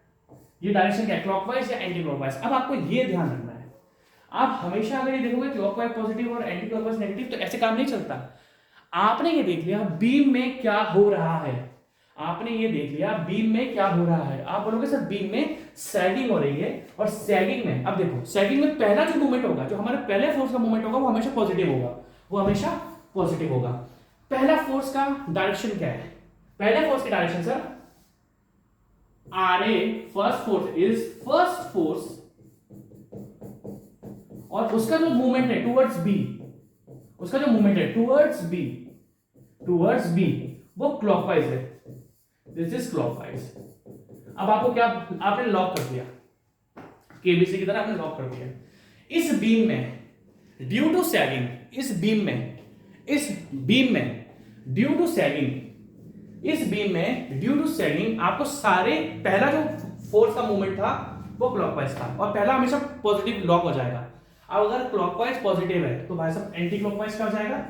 ये डायरेक्शन क्या है, क्लॉकवाइज या एंटी क्लॉकवाइज। अब आपको ये ध्यान रखना है, आप हमेशा अगर ये देखोगे क्लॉकवाइज पॉजिटिव और एंटी क्लॉकवाइज नेगेटिव, तो ऐसे काम नहीं चलता। आपने ये देख लिया बीम में क्या हो रहा है, आपने ये देख लिया बीम में क्या हो रहा है, आप बोलोगे सर बीम में सैगिंग हो रही है, और सैगिंग में अब देखो, सैगिंग में पहला जो मूवमेंट होगा, जो हमारे पहले फोर्स का मूवमेंट होगा, वो हमेशा पॉजिटिव होगा, वो हमेशा पॉजिटिव होगा। पहला फोर्स का डायरेक्शन क्या है, पहले फोर्स की direction sir R A, first force is first force, और उसका जो मूवमेंट है टुवर्ड्स बी, उसका जो मूवमेंट है टुवर्ड्स बी वो क्लॉकवाइज है, दिस इज क्लॉकवाइज। अब आपको क्या, आपने लॉक कर दिया, केबीसी की तरह आपने लॉक कर दिया। इस बीम में ड्यू टू सैगिंग, इस बीम में ड्यू टू सैगिंग, आपको सारे, पहला जो फोर्स का मूवमेंट था वो क्लॉकवाइज था, और पहला हमेशा पॉजिटिव लॉक हो जाएगा। अब अगर क्लॉकवाइज पॉजिटिव है तो भाई साहब एंटी क्लॉकवाइज क्या हो जाएगा,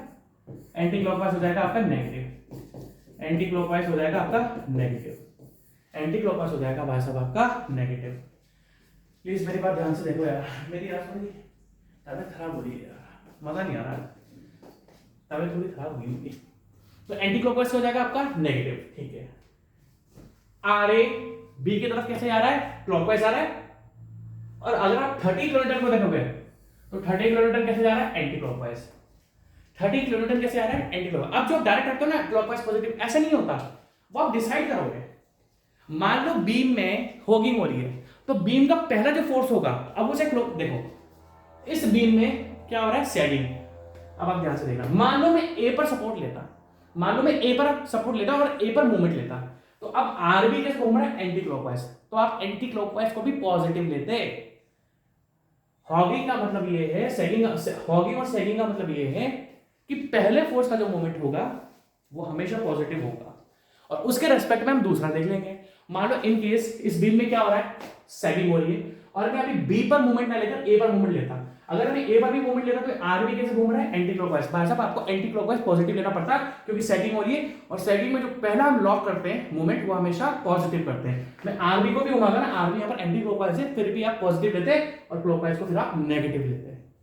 एंटी क्लॉकवाइज हो जाएगा आपका नेगेटिव, एंटी क्लॉकवाइज हो जाएगा आपका नेगेटिव, एंटी क्लॉकवाइज हो जाएगा भाई साहब आपका नेगेटिव। प्लीज मेरी बात ध्यान से देखो यार, मेरी यार थोड़ी तबीयत खराब हो रही है यार, मजा नहीं आ रहा, तबीयत थोड़ी खराब हो गई। तो एंटी क्लॉकवाइज हो जाएगा आपका नेगेटिव, ठीक है। आर ए बी की तरफ कैसे आ रहा है, क्लॉकवाइज आ रहा है, और अगर आप 30 किलोमीटर को देखोगे तो 30 किलोमीटर कैसे जा रहा है, एंटी क्लॉकवाइज। 30 किलोमीटर कैसे आ रहा है, एंटी क्लॉकवाइज। अब जो डायरेक्ट करते हो ना क्लॉकवाइज पॉजिटिव, ऐसा नहीं होता, वो आप डिसाइड करोगे। मान लो बीम में होगिंग हो रही है, तो बीम का पहला जो फोर्स होगा, अब उसे देखो इस बीम में क्या हो रहा है, सैगिंग। अब आप ध्यान से देखना, मान लो मैं ए पर सपोर्ट लेता, और ए पर मूवमेंट लेता, तो अब आरबी कैसे घूम रहा है, एंटी क्लॉकवाइज, तो आप एंटी क्लॉकवाइज को भी पॉजिटिव लेते। हॉगिंग का मतलब ये है, हॉगिंग और सैगिंग का मतलब ये है कि पहले फोर्स का जो मोमेंट होगा वो हमेशा पॉजिटिव होगा, और उसके रेस्पेक्ट में हम दूसरा देख लेंगे। मान लो इन केस इस बीम में क्या हो रहा है, सैगिंग हो रही है, और मैं अभी बी पर मूवमेंट ना लेकर ए पर मूवमेंट लेता, अगर मैं ए पर भी मूवमेंट लेता तो आरबी कैसे घूम रहा है, एंटी क्लॉकवाइज। भाई साहब आपको एंटी क्लॉकवाइज पॉजिटिव लेना पड़ता है, क्योंकि सैगिंग हो रही है, और सैगिंग में जो पहला हम लॉक करते हैं मूवमेंट, वो हमेशा पॉजिटिव करते हैं। मैं आरबी को भी घुमागा ना, आरबी यहाँ पर एंटी क्लॉकवाइज है, फिर भी आप पॉजिटिव लेते हैं, और क्लॉकवाइज को फिर आप नेगेटिव लेते हैं।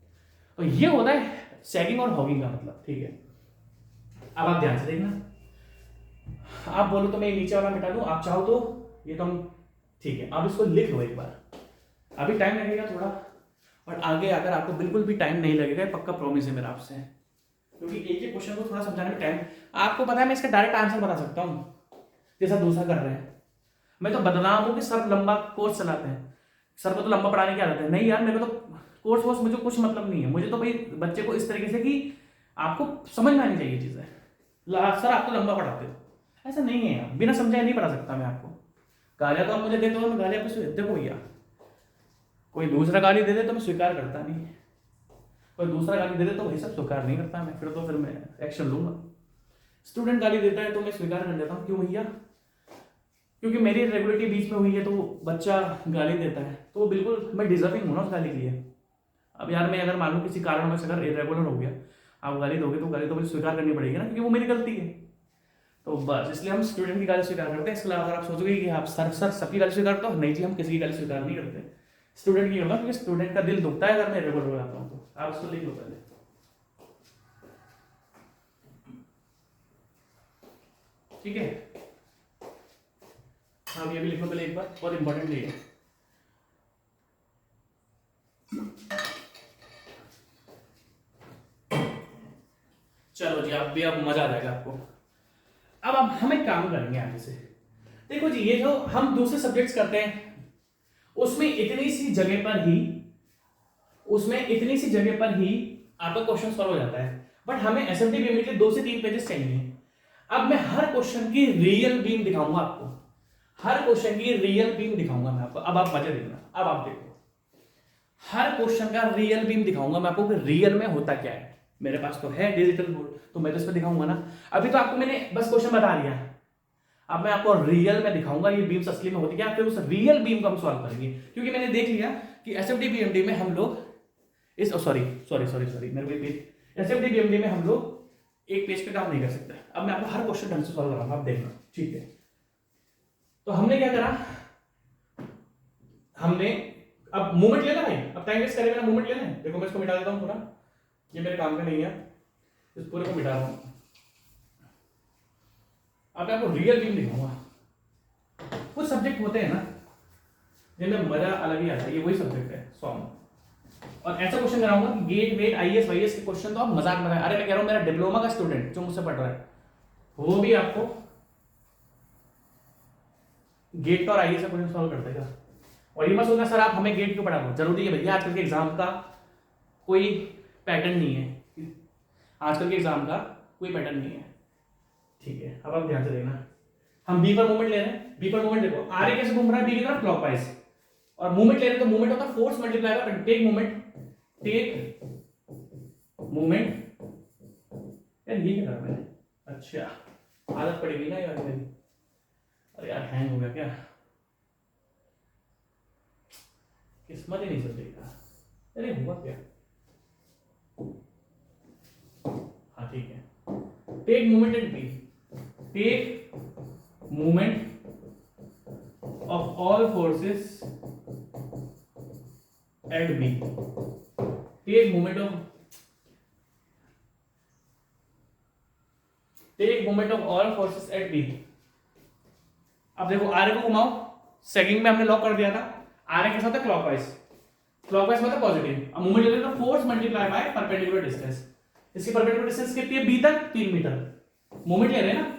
तो ये होता है सैगिंग और हॉगिंग का मतलब, ठीक है। अब आप ध्यान से देखना, आप बोलो तो मैं नीचे वाला मिटा दूं, आप चाहो तो ये तो हम, ठीक है। आप इसको लिख लो एक बार, अभी टाइम लगेगा थोड़ा, और आगे अगर आपको बिल्कुल भी टाइम नहीं लगेगा, पक्का प्रॉमिस है मेरा आपसे, क्योंकि एक एक क्वेश्चन को थोड़ा समझाने में टाइम, आपको पता है मैं इसका डायरेक्ट आंसर बता सकता हूँ जैसा दूसरा कर रहे हैं। मैं तो बदनाम हूँ कि सर लंबा कोर्स चलाते हैं, सर को तो लंबा पढ़ाने की आदत है। नहीं यार, मेरे को तो कोर्स वोर्स मुझे कुछ मतलब नहीं है, मुझे तो भाई बच्चे को इस तरीके से कि आपको समझ में आनी चाहिए चीज़ें। सर आप तो लंबा पढ़ाते हो, ऐसा नहीं है यार, बिना समझाए नहीं पढ़ा सकता मैं आपको। गालियाँ तो आप मुझे देते हो, मैं गालियाँ पे देखो भैया, कोई दूसरा गाली दे दे तो मैं स्वीकार करता नहीं, कोई दूसरा गाली दे दे तो वही सब स्वीकार नहीं करता मैं, फिर मैं एक्शन लूंगा। स्टूडेंट गाली देता है तो मैं स्वीकार कर लेता हूँ, क्यों भैया? क्योंकि मेरी रेगुलरिटी बीच में हुई है, तो बच्चा गाली देता है तो वो बिल्कुल मैं डिजर्विंग हूँ ना उस गाली के लिए। अब यार मैं अगर मानूँ किसी कारण से अगर इरेगुलर हो गया, आप गाली दोगे तो गाली तो मुझे स्वीकार करनी पड़ेगी ना, क्योंकि वो मेरी गलती है। तो बस इसलिए हम स्टूडेंट की गाली स्वीकार करते हैं। इसके अलावा अगर आप सोचोगे कि आप सर सबकी गाली स्वीकार करते हो, नहीं जी, हम किसी की गाली स्वीकार नहीं करते, स्टूडेंट की करता हूँ, क्योंकि स्टूडेंट का दिल दुखता है अगर मैं इरेगुलर हो जाता हूँ। तो आप उसको लिख लो पहले, ठीक है? हाँ ये भी लिख लो पहले एक बार, बहुत इंपॉर्टेंट है। चलो जी, आप भी अब मजा आ जाएगा आपको। अब हम एक काम करेंगे आगे से। देखो जी, ये जो हम दूसरे सब्जेक्ट्स करते हैं उसमें इतनी सी जगह पर ही आपका क्वेश्चन सॉल्व हो जाता है, बट हमें एसएमटी बीम के 2 से 3 पेजेस चाहिए। अब मैं हर क्वेश्चन की रियल बीम दिखाऊंगा आपको, हर क्वेश्चन की रियल बीम दिखाऊंगा मैं आपको। अब आप मजे देखना, अब आप देखो, हर क्वेश्चन का रियल बीम दिखाऊंगा मैं आपको कि रियल में होता क्या है। मेरे पास तो है डिजिटल बोर्ड, तो मैं तो इस पर दिखाऊंगा ना। अभी तो आपको मैंने बस क्वेश्चन बता दिया, अब मैं आपको रियल में दिखाऊंगा ये बीम्स असली में होती क्या, फिर उस रियल बीम को हम सॉल्व करेंगे। क्योंकि मैंने देख लिया कि एसएफटी बीएमडी में हम लोग इस सॉरी मेरे को पेज, एसएफटी बीएमडी में हम लोग एक पेज पे काम नहीं कर सकते। अब मैं आपको हर क्वेश्चन ढंग से सॉल्व कराऊंगा, आप देखना, ठीक है? तो हमने क्या करा, हमने अब मूवमेंट लेना है, अब टाइम वेस्ट करेगा ना, मूवमेंट लेना है। देखो मैं इसको मिटा देता हूं पूरा, ये मेरे काम का नहीं है, इस पूरे को मिटा रहा हूं। अब मैं आपको रियल बीम दिखाऊंगा। कुछ सब्जेक्ट होते हैं ना जिनमें मजा अलग ही आता है, ये वही सब्जेक्ट है सॉन्ग। और ऐसा क्वेश्चन कराऊंगा कि गेट वेट आईएएस वाईएएस के क्वेश्चन तो आप मजाक में, अरे मैं कह रहा हूं मेरा डिप्लोमा का स्टूडेंट जो मुझसे पढ़ रहा है वो भी आपको गेट का और आईएएस का क्वेश्चन सॉल्व कर देगा। और ये मत सोचना सर आप हमें गेट क्यों पढ़ा रहे हो, जरूरी है भैया, आजकल के एग्जाम का कोई पैटर्न नहीं है, आजकल के एग्जाम का कोई पैटर्न नहीं है, ठीक है? अब आप ध्यान से देखना, हम बी पर मूवमेंट ले रहे हैं, बी पर मूवमेंट देखो आर कैसे घूम रहा है, बी की तरफ क्लॉकवाइज, और मूवमेंट ले रहे हैं तो मूवमेंट होता है force multiply by take movement यार ये क्या करा मैंने, अच्छा आदत पड़ेगी ना यार मेरी, अरे यार हैंग हो गया क्या, किस्मत ही नहीं चल रही था, अरे हुआ क्या, हाँ ठीक है, take movement at B, take movement of all forces at B, take moment of all forces at B। अब देखो आर को घुमाओ, सेकंड में हमने लॉक कर दिया था, आर के साथ है क्लॉकवाइज मतलब पॉजिटिव। अब मूवमेंट ले रहे तो force multiply by perpendicular distance, इसकी परपेंडिकुलर डिस्टेंस कितनी है, बी तक 3 मीटर मूवमेंट ले रहे हैं ना,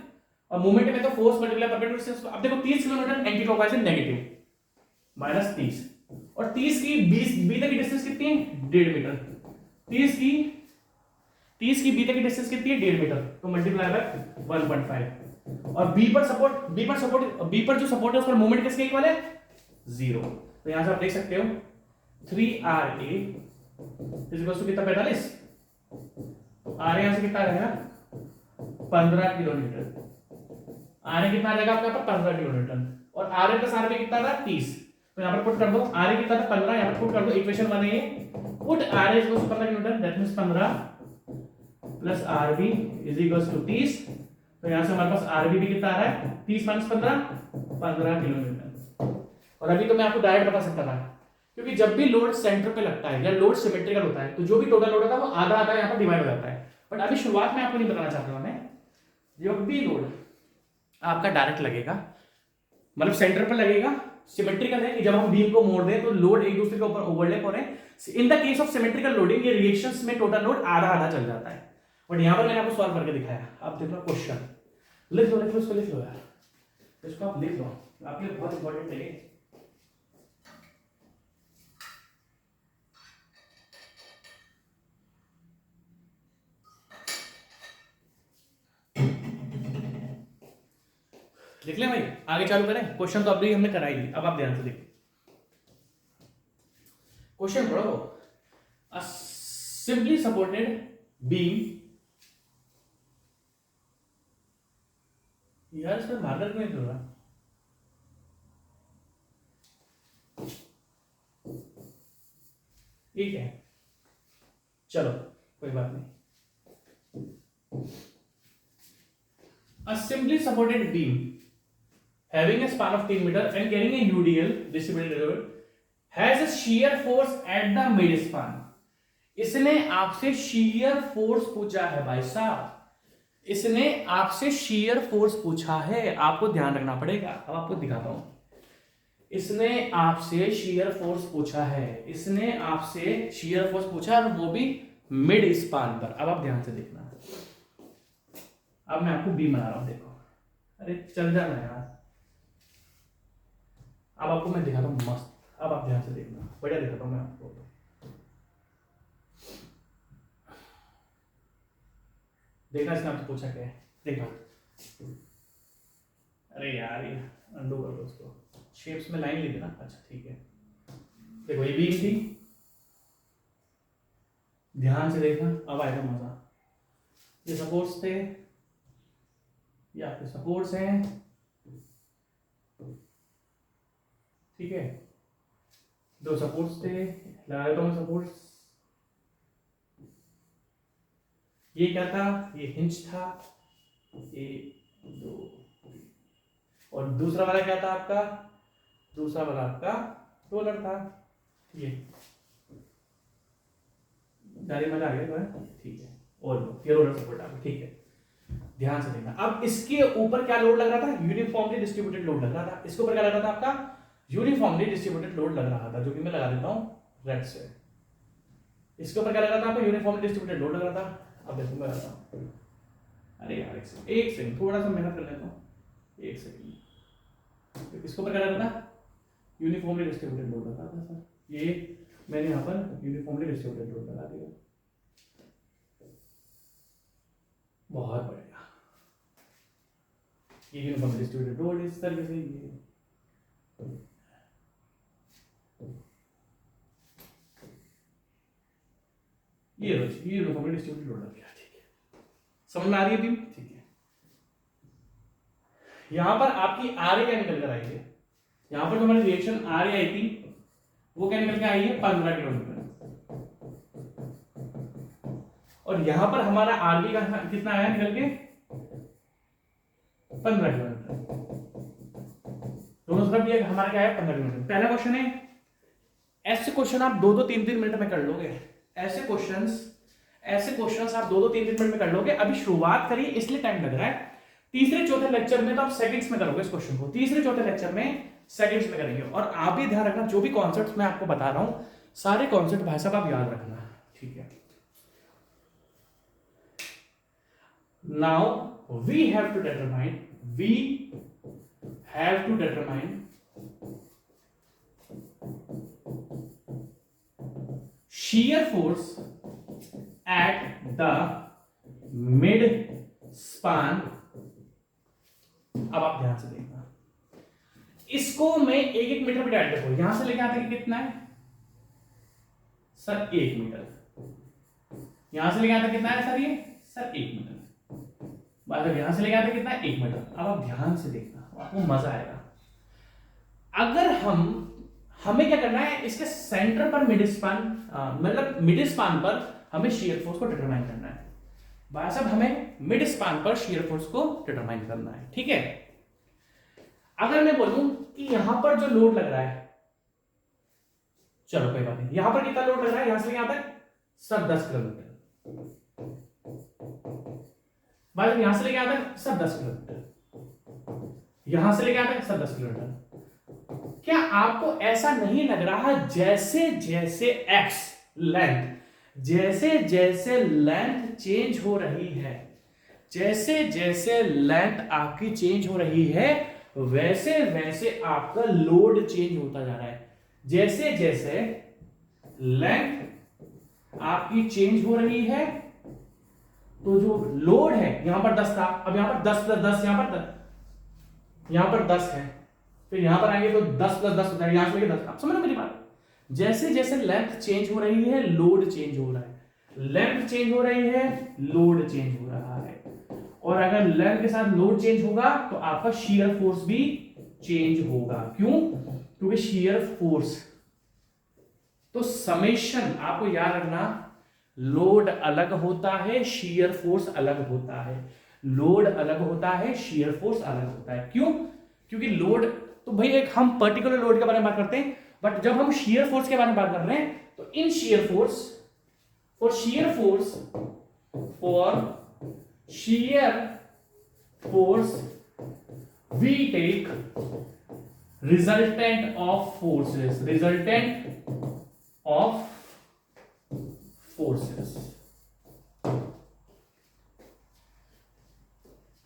और मूवमेंट में तो फोर्स मल्टीप्लाई परपेंडिकुलर डिस्टेंस। अब देखो 30 किलोमीटर एंटी क्लॉकवाइज है, नेगेटिव -30, और 30 की 20 बी तक की डिस्टेंस कितनी है, 1.5 मीटर, 30 की बी तक की डिस्टेंस कितनी है, 1.5 मीटर, तो मल्टीप्लाई बाय 1.5, और बी पर जो सपोर्ट है उस पर मूवमेंट किसके इक्वल है, 0। तो यहां से आप देख सकते हो 3RA कितना 45, तो आर यहां से कितना रहेगा 15 किलोमीटर, आर कितना आ जाएगा आपका 15 किलोमीटर, और आर प्लस आर कितना था 30, तो यहां पर पुट कर दो, आर कितना था 15, यहां पर पुट कर दो, इक्वेशन 1 है ये, put R is 15 kilometer, that means 15 plus RB is equals to 30, तो यहां से हमारे पास आरबी भी कितना आ रहा है 30 - 15 किलोमीटर। और अभी तो मैं आपको डायरेक्ट बता सकता था, क्योंकि जब भी लोड सेंटर पे लगता है या लोड सिमेट्रिकल होता है तो जो भी टोटल लोड होता है वो आधा आधा यहां पर डिवाइड हो जाता है। बट अभी शुरुआत में आपको नहीं बताना चाहता हूं मैं, जब भी लोड आपका डायरेक्ट लगेगा, मतलब सेंटर पर लगेगा, सिमेट्रिकल है कि जब हम बीम को मोड़ दें तो लोड एक दूसरे के ऊपर ओवरलैप हो रहे हैं। In the case of symmetrical loading ये रिएक्शंस में टोटल लोड आधा आधा चल जाता है। बट यहां पर मैंने आपको सॉल्व करके दिखाया। आप देख लो क्वेश्चन, लिख लो इसको, लिख लो यार, इसको आप लिख लो, आपके लिए बहुत इंपॉर्टेंट है। लिख ले भाई, आगे चालू करें। क्वेश्चन तो अभी हमने कराई दी, अब आप ध्यान से देखिए क्वेश्चन पढ़ो। अ सिंपली सपोर्टेड बीम, यार इसमें मार्कर क्यों नहीं रहा? ठीक है चलो कोई बात नहीं। A simply supported beam having a span of 3 meter and carrying a UDL distributed load has a shear force at the mid span. इसने आपसे shear force पूछा है भाई साहब, इसने आपसे shear force पूछा है, आपको ध्यान रखना पड़ेगा। अब आपको दिखाता हूं, इसने आपसे shear force पूछा है, इसने आपसे shear force पूछा है, और वो भी मिड स्पान पर। अब आप ध्यान से देखना, अब मैं आपको बीम बना रहा हूं, देखो, अरे चल जाना यार। अब आपको मैं दिखाता हूं मस्त, अब आप ध्यान से देखना, बढ़िया दिखाता हूं मैं आपको। देखना इसने आपसे पूछा क्या है, देखना। अरे यार ये अंडू कर दो उसको, शेप्स में लाइन ली थी ना, अच्छा ठीक है। देखो ये बीम थी, ध्यान से देखना, अब आएगा मजा। ये सपोर्ट्स थे, ये आपके सपोर्ट्स हैं, ठीक है, दो सपोर्ट्स थे, लगा देता हूं सपोर्ट्स। ये क्या था, ये हिंज था, एक दो, और दूसरा वाला क्या था आपका, दूसरा वाला आपका रोलर था, ठीक है, गाड़ी मजा आ गया, ठीक है, और ये रोलर सपोर्ट आपका, ठीक है। ध्यान से देखना, अब इसके ऊपर क्या लोड लग रहा था, यूनिफॉर्मली डिस्ट्रीब्यूटेड लोड लग रहा था। इसके ऊपर क्या लग रहा था आपका, यूनिफॉर्मली डिस्ट्रीब्यूटेड लोड लग रहा था, जो कि मैं लगा देता हूं रेड से। इसके ऊपर क्या लग रहा था आपको, यूनिफॉर्मली डिस्ट्रीब्यूटेड लोड लग रहा था। अब देखो मैं बताता हूं, अरे यार एक सेकंड थोड़ा सा मेहनत कर लेता हूं, एक सेकंड। इसके ऊपर क्या लग रहा था, यूनिफॉर्मली डिस्ट्रीब्यूटेड लोड लग रहा था सर, ये मैंने यहां पर यूनिफॉर्मली डिस्ट्रीब्यूटेड लोड लगा दिया, बहुत बढ़िया। ये यूनिफॉर्मली डिस्ट्रीब्यूटेड लोड इस तरीके से, ये यूनिफॉर्मली डिस्ट्रीब्यूटेड लोड लग गया, ठीक है, समझ में आ रही है बीम, ठीक है। यहां पर आपकी आर क्या निकल कर आई है, यहां पर जो हमारी रिएक्शन आर आई थी वो क्या निकल के आई है, 15 किलोमीटर, और यहां पर हमारा आरबी का कितना आया निकल के, 15 किलोमीटर। दोनों तरफ ये हमारा क्या है, 15 किलोमीटर। पहला क्वेश्चन है, ऐसे क्वेश्चन आप 2-2 3-3 मिनट में कर लोगे, ऐसे क्वेश्चंस आप 2-2 3-3 मिनट में कर लोगे। अभी शुरुआत करिए इसलिए टाइम लग रहा है, तीसरे चौथे लेक्चर में तो आप सेकंड्स में करोगे इस क्वेश्चन को, तीसरे चौथे लेक्चर में सेकंड्स में करेंगे। और आप भी ध्यान रखना, जो भी कॉन्सेप्ट मैं आपको बता रहा हूं सारे कॉन्सेप्ट भाई साहब आप याद रखना, ठीक है। Now we have to determine shear force at the mid span। अब आप ध्यान से देखना, इसको मैं 1-1 मीटर में डाल देखो, यहां से लेके आते हैं कितना है सर, 1 मीटर, यहां से लेके आते कितना है सर, ये सर 1 मीटर, मतलब यहां से लेके आते कितना है, 1 मीटर। अब आप ध्यान से देखना, आपको मजा आएगा। अगर हमें क्या करना है, इसके सेंटर पर मिड स्पान, मतलब मिड स्पान पर हमें शियर फोर्स को डिटरमाइन करना है भाई साहब, हमें मिड स्पान पर शियर फोर्स को डिटरमाइन करना है, ठीक है। अगर मैं बोलूं कि यहां पर जो लोड लग रहा है, चलो कोई बात नहीं, यहां पर कितना लोड लग रहा है, यहां से यहां तक सब 10 किलोमीटर, मतलब यहां से लेके आता है सब 10 किलोमीटर, यहां से लेके आता है सब 10 किलोमीटर। क्या आपको ऐसा नहीं लग रहा जैसे जैसे एक्स लेंथ, जैसे जैसे लेंथ चेंज हो रही है, जैसे जैसे लेंथ आपकी चेंज हो रही है, वैसे वैसे आपका लोड चेंज होता जा रहा है। जैसे जैसे लेंथ आपकी चेंज हो रही है, तो जो लोड है यहां पर 10 था, अब यहां पर 10 प्लस 10, यहां पर 10 है, फिर यहां पर आएंगे तो 10 प्लस 10 होता है, यहां से लेके 10। आप समझ रहे हो मेरी बात? जैसे जैसे लेंथ चेंज हो रही है, लोड चेंज हो रहा है, लेंथ चेंज हो रही है, लोड चेंज हो रहा है। और अगर लेंथ के साथ लोड चेंज होगा तो आपका शियर फोर्स भी चेंज होगा। क्यों? क्योंकि शियर फोर्स, तो समेशन आपको याद रखना, लोड अलग होता है, शियर फोर्स अलग होता है। लोड अलग होता है, शियर फोर्स अलग होता है। क्यों? क्योंकि लोड तो भाई एक हम पर्टिकुलर लोड के बारे में बात करते हैं, बट जब हम शियर फोर्स के बारे में बात कर रहे हैं तो in shear force, for shear force, we take resultant of forces,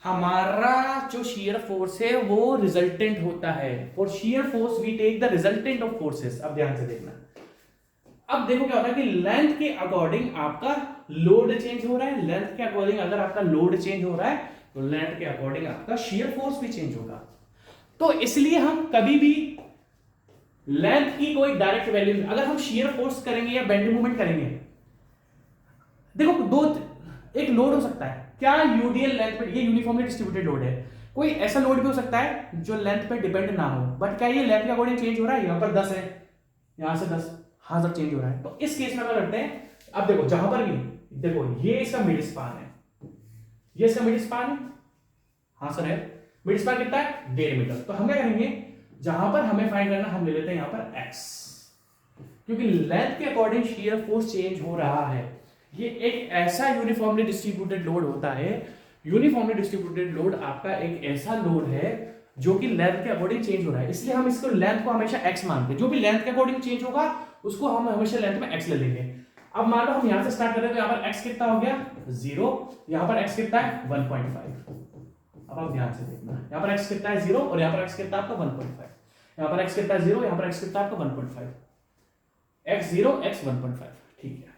हमारा जो शियर फोर्स है वो रिजल्टेंट होता है। For shear force we take the resultant of forces. अब ध्यान से देखना, अब देखो क्या होता है कि लेंथ के अकॉर्डिंग आपका लोड चेंज हो रहा है। लेंथ के अकॉर्डिंग अगर आपका लोड चेंज हो रहा है तो लेंथ के अकॉर्डिंग आपका शियर फोर्स भी चेंज होगा। तो इसलिए हम कभी भी लेंथ की कोई डायरेक्ट वैल्यू, अगर हम शियर फोर्स करेंगे या बेंडिंग मूवमेंट करेंगे, देखो दो, एक लोड हो सकता है क्या यूडीएल लेंथ पे, ये यूनिफॉर्मली डिस्ट्रीब्यूटेड लोड है। कोई ऐसा लोड भी हो सकता है जो लेंथ पे डिपेंड ना हो, बट क्या ये लेंथ के अकॉर्डिंग चेंज हो रहा है? यहां पर 10 है, यहां से 10, हाँ सर चेंज हो रहा है। तो इस केस में क्या करते हैं, अब देखो जहां पर भी, देखो ये इसका मिड स्पान है, ये इसका मिड स्पान है, हाँ सर है, मिड स्पान कितना है? 1.5 मीटर। तो हम क्या करेंगे, जहां पर हमें फाइंड करना हम ले लेते हैं यहां पर एक्स, क्योंकि लेंथ के अकॉर्डिंग शियर फोर्स चेंज हो रहा है। ये एक ऐसा यूनिफॉर्मली डिस्ट्रीब्यूटेड लोड होता है। यूनिफॉर्मली डिस्ट्रीब्यूटेड लोड आपका एक ऐसा लोड है जो कि लेंथ के अकॉर्डिंग चेंज हो रहा है, इसलिए हम इसको लेंथ को हमेशा एक्स मानते हैं। जो भी लेंथ के अकॉर्डिंग चेंज होगा उसको हम हमेशा लेंथ में एक्स ले लेंगे। अब मान लो हम यहां से स्टार्ट कर रहे हैं, तो यहां पर एक्स कितना हो गया? 0, यहां पर एक्स कितना है? 1.5। अब आप ध्यान से देखना, यहां पर एक्स कितना है? 0, और यहां पर एक्स कितना आपका? 1.5। यहां पर एक्स कितना है? 0, यहां पर एक्स कितना आपका? 1.5। एक्स 0, एक्स 1.5, ठीक है।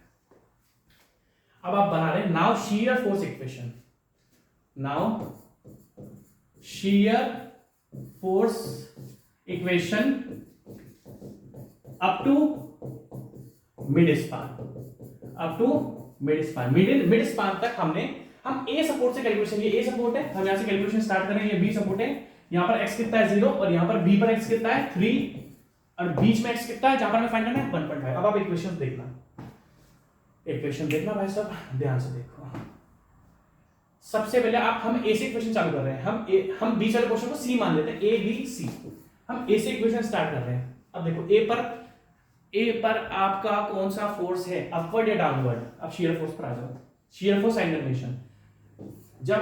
अब आप बना रहे now shear force equation, now shear force equation up to mid span, up to mid span, mid span तक हम ए सपोर्ट से कैलकुलेशन, ये ए सपोर्ट है, हम यहां से कैलकुलेशन स्टार्ट करेंगे, ये बी सपोर्ट है, यहां पर x कितना है? 0, और यहां पर b पर x कितना है? 3, और बीच में x कितना है जहां पर हमें फाइंड करना है? 1.5। अब आप इक्वेशन देखना, इक्वेशन देखना भाई साहब, ध्यान से देखो। सबसे पहले हम ए से इक्वेशन चालू कर रहे हैं, हम बीच वाले पोर्शन को सी मान लेते हैं, ए बी सी। हम ए से इक्वेशन स्टार्ट कर रहे हैं। अब देखो ए पर आपका कौन सा फोर्स है, अपवर्ड या डाउनवर्ड? अब शियर फोर्स पर आ जाओ, शियर फोर्स साइन कन्वेंशन, जब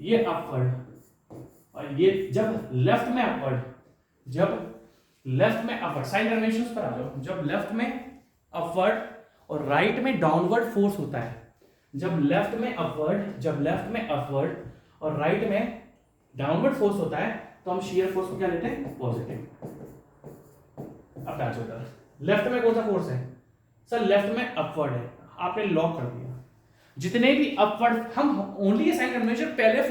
ये अपवर्ड और ये जब लेफ्ट में अपवर्ड, साइन कन्वेंशन पर आ जाओ, जब लेफ्ट में अपवर्ड और राइट में डाउनवर्ड फोर्स होता है, जब लेफ्ट में अपवर्ड और राइट में डाउनवर्ड फोर्स होता है, तो हम शियर फोर्स को क्या लेते हैं? पॉजिटिव। अब क्या होता है, लेफ्ट में कौन सा फोर्स है सर? लेफ्ट में अपवर्ड है, आपने लॉक कर दिया। जितने भी अपवर्ड, हम ओनली ये साइन कन्वेंशन पहले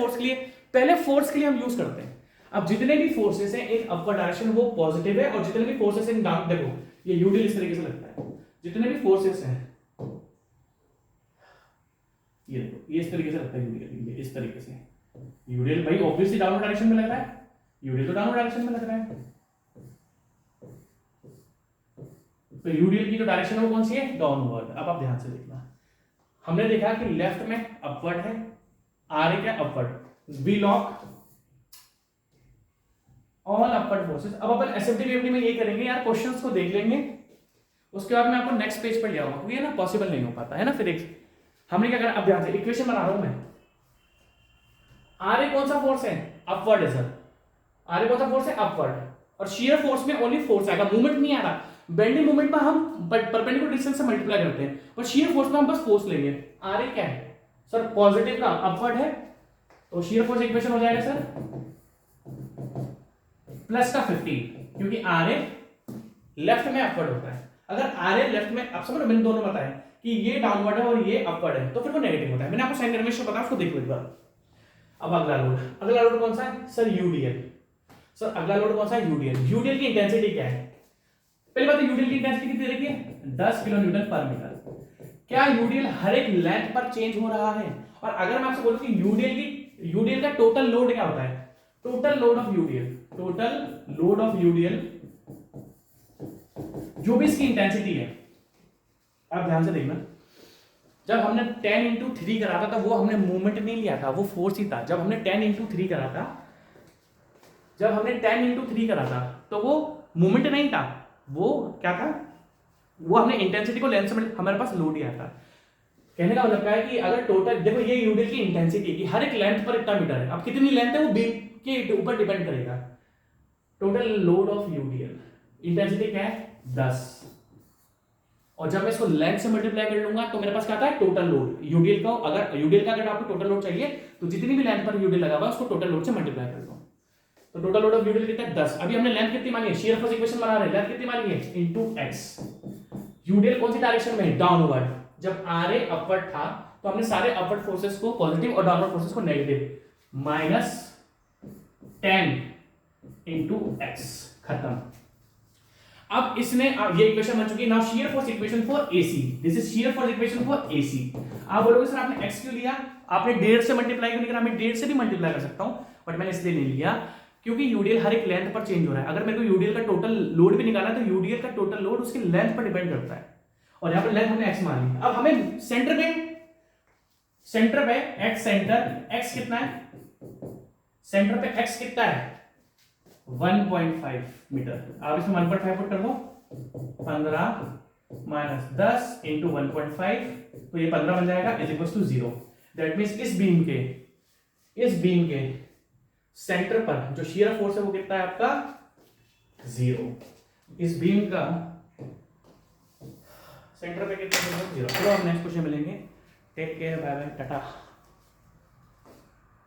फोर्स के लिए हम यूज करते हैं। अब जितने भी फोर्सेस हैं एक अपवर्ड डायरेक्शन वो पॉजिटिव है, और जितने भी फोर्सेस इन डाउन, देखो ये यूडिल इस तरीके से लगता है, जितने भी फोर्सेस हैं ये देखो, ये इस तरीके से लगता है यूडिल, इस तरीके से यूडिल भाई ऑब्वियसली डाउनवर्ड डायरेक्शन में लग रहा है, यूडिल तो डाउनवर्ड डायरेक्शन में लग रहा है। तो यूडिल की जो डायरेक्शन है वो कौन सी है? डाउनवर्ड। अब आप ध्यान से देखना, हमने देखा कि लेफ्ट में अपवर्ड है, आ रही क्या? Upward. We lock all upward forces. अब अपन एसएफटी में ये करेंगे यार, क्वेश्चंस को देख लेंगे, उसके बाद मैं आपको नेक्स्ट पेज पर ले आऊंगा, क्योंकि ना पॉसिबल नहीं हो पाता है ना। फिर एक हमने क्या करा, अब ध्यान से इक्वेशन बना रहा हूं मैं। आर ए कौन सा फोर्स है? अपवर्ड है सर। आर ए कौन सा फोर्स है? अपवर्ड। और शियर फोर्स में ओनली फोर्स आएगा, मूवमेंट नहीं आ रहा। बेंडिंग मूवमेंट में हम परपेंडिकुलर डिस्टेंस से मल्टीप्लाई करते हैं, पर शियर फोर्स में हम बस फोर्स लेंगे। आर ए क्या है सर, पॉजिटिव का अपवर्ड है, तो शियर फोर्स इक्वेशन हो जाएगा सर प्लस का 15, क्योंकि आर ए लेफ्ट में अपवर्ड होता है। अगर आर ए लेफ्ट में, आप समझ, मैंने दोनों बताया कि ये डाउनवर्ड है और ये अपवर्ड है, तो फिर वो नेगेटिव होता है। मैंने आपको साइन कन्वेंशन बताया, उसको देखो एक बार। अब अगला लोड कौन सा है सर, यूडीएल। सर अगला लोड कौन सा है, यूडीएल। यूडीएल की इंटेंसिटी क्या है, पहली बात, यूडीएल की इंटेंसिटी कितनी रखी है, 10 किलो न्यूटन पर मीटर। क्या यूडीएल हर एक लेंथ पर चेंज हो रहा है? और अगर मैं आपसे बोलूं कि यूडीएल का टोटल लोड क्या होता है, टोटल लोड ऑफ यूडीएल, जो भी इसकी इंटेंसिटी है, आप ध्यान से देखना, जब हमने 10 इंटू 3 करा था, वो हमने मूवमेंट नहीं लिया था, वो फोर्स ही था। जब हमने 10 इंटू 3 करा था, तो वो मूवमेंट नहीं था, वो क्या था, वो हमने इंटेंसिटी को लेंथ से हमारे पास लोड दिया था। कहने का मतलब है कि अगर टोटल, देखो ये यूडीएल की इंटेंसिटी की हर एक लेंथ पर इतना मीटर है, अब कितनी लेंथ है वो बीम के ऊपर डिपेंड करेगा। Total load of UDL, intensity क्या है 10, और जब मैं इसको लेंथ से मल्टीप्लाई कर लूंगा तो मेरे पास क्या आता है, टोटल लोड। यूडीएल का अगर आपको टोटल लोड चाहिए तो जितनी भी लेंथ पर यूडीएल लगा हुआ है उसको टोटल लोड से मल्टीप्लाई कर लो। तो टोटल लोड ऑफ यूडीएल कितना है 10। अभी हमने लेंथ कितनी मानी है, शियर फोर्स इक्वेशन बना रहे हैं, लेंथ कितनी मानी है इनटू x। यूडीएल कौन सी डायरेक्शन में है, डाउनवर्ड। जब आरए अपवर्ड था तो हमने सारे अपवर्ड फोर्सेस को पॉजिटिव और डाउनवर्ड फोर्सेस को नेगेटिव, -10 इंटू x, खत्म। अब इसने ये इक्वेशन बन चुकी है। Now shear force equation for AC, this is shear force equation for AC. आप बोलोगे सर आपने x क्यों लिया, आपने 1.5 से मल्टीप्लाई क्यों नहीं करा? मैं 1.5 से भी मल्टीप्लाई कर सकता हूं, बट मैंने इसलिए नहीं लिया क्योंकि यूडीएल हर एक लेंथ पर चेंज हो रहा है। अगर मेरे को यूडीएल का टोटल लोड भी निकालना है तो यूडीएल का टोटल लोड उसकी लेंथ पर डिपेंड करता है, और यहाँ पर लेंथ हमने x मान ली। अब हमें सेंटर पे x, सेंटर x कितना है, सेंटर पे x कितना है 1.5 मीटर। आप इसमें 1.5 पुट कर दो, 15 माइनस 10 इंटू 1.5, तो ये 15 बन जाएगा, is equal to 0। That means इस बीम के सेंटर पर जो शियर फोर्स है वो कितना है आपका 0। इस बीम का सेंटर पे कितना है 0। चलो हम नेक्स्ट क्वेश्चन मिलेंगे। Take care, bye bye, Tata.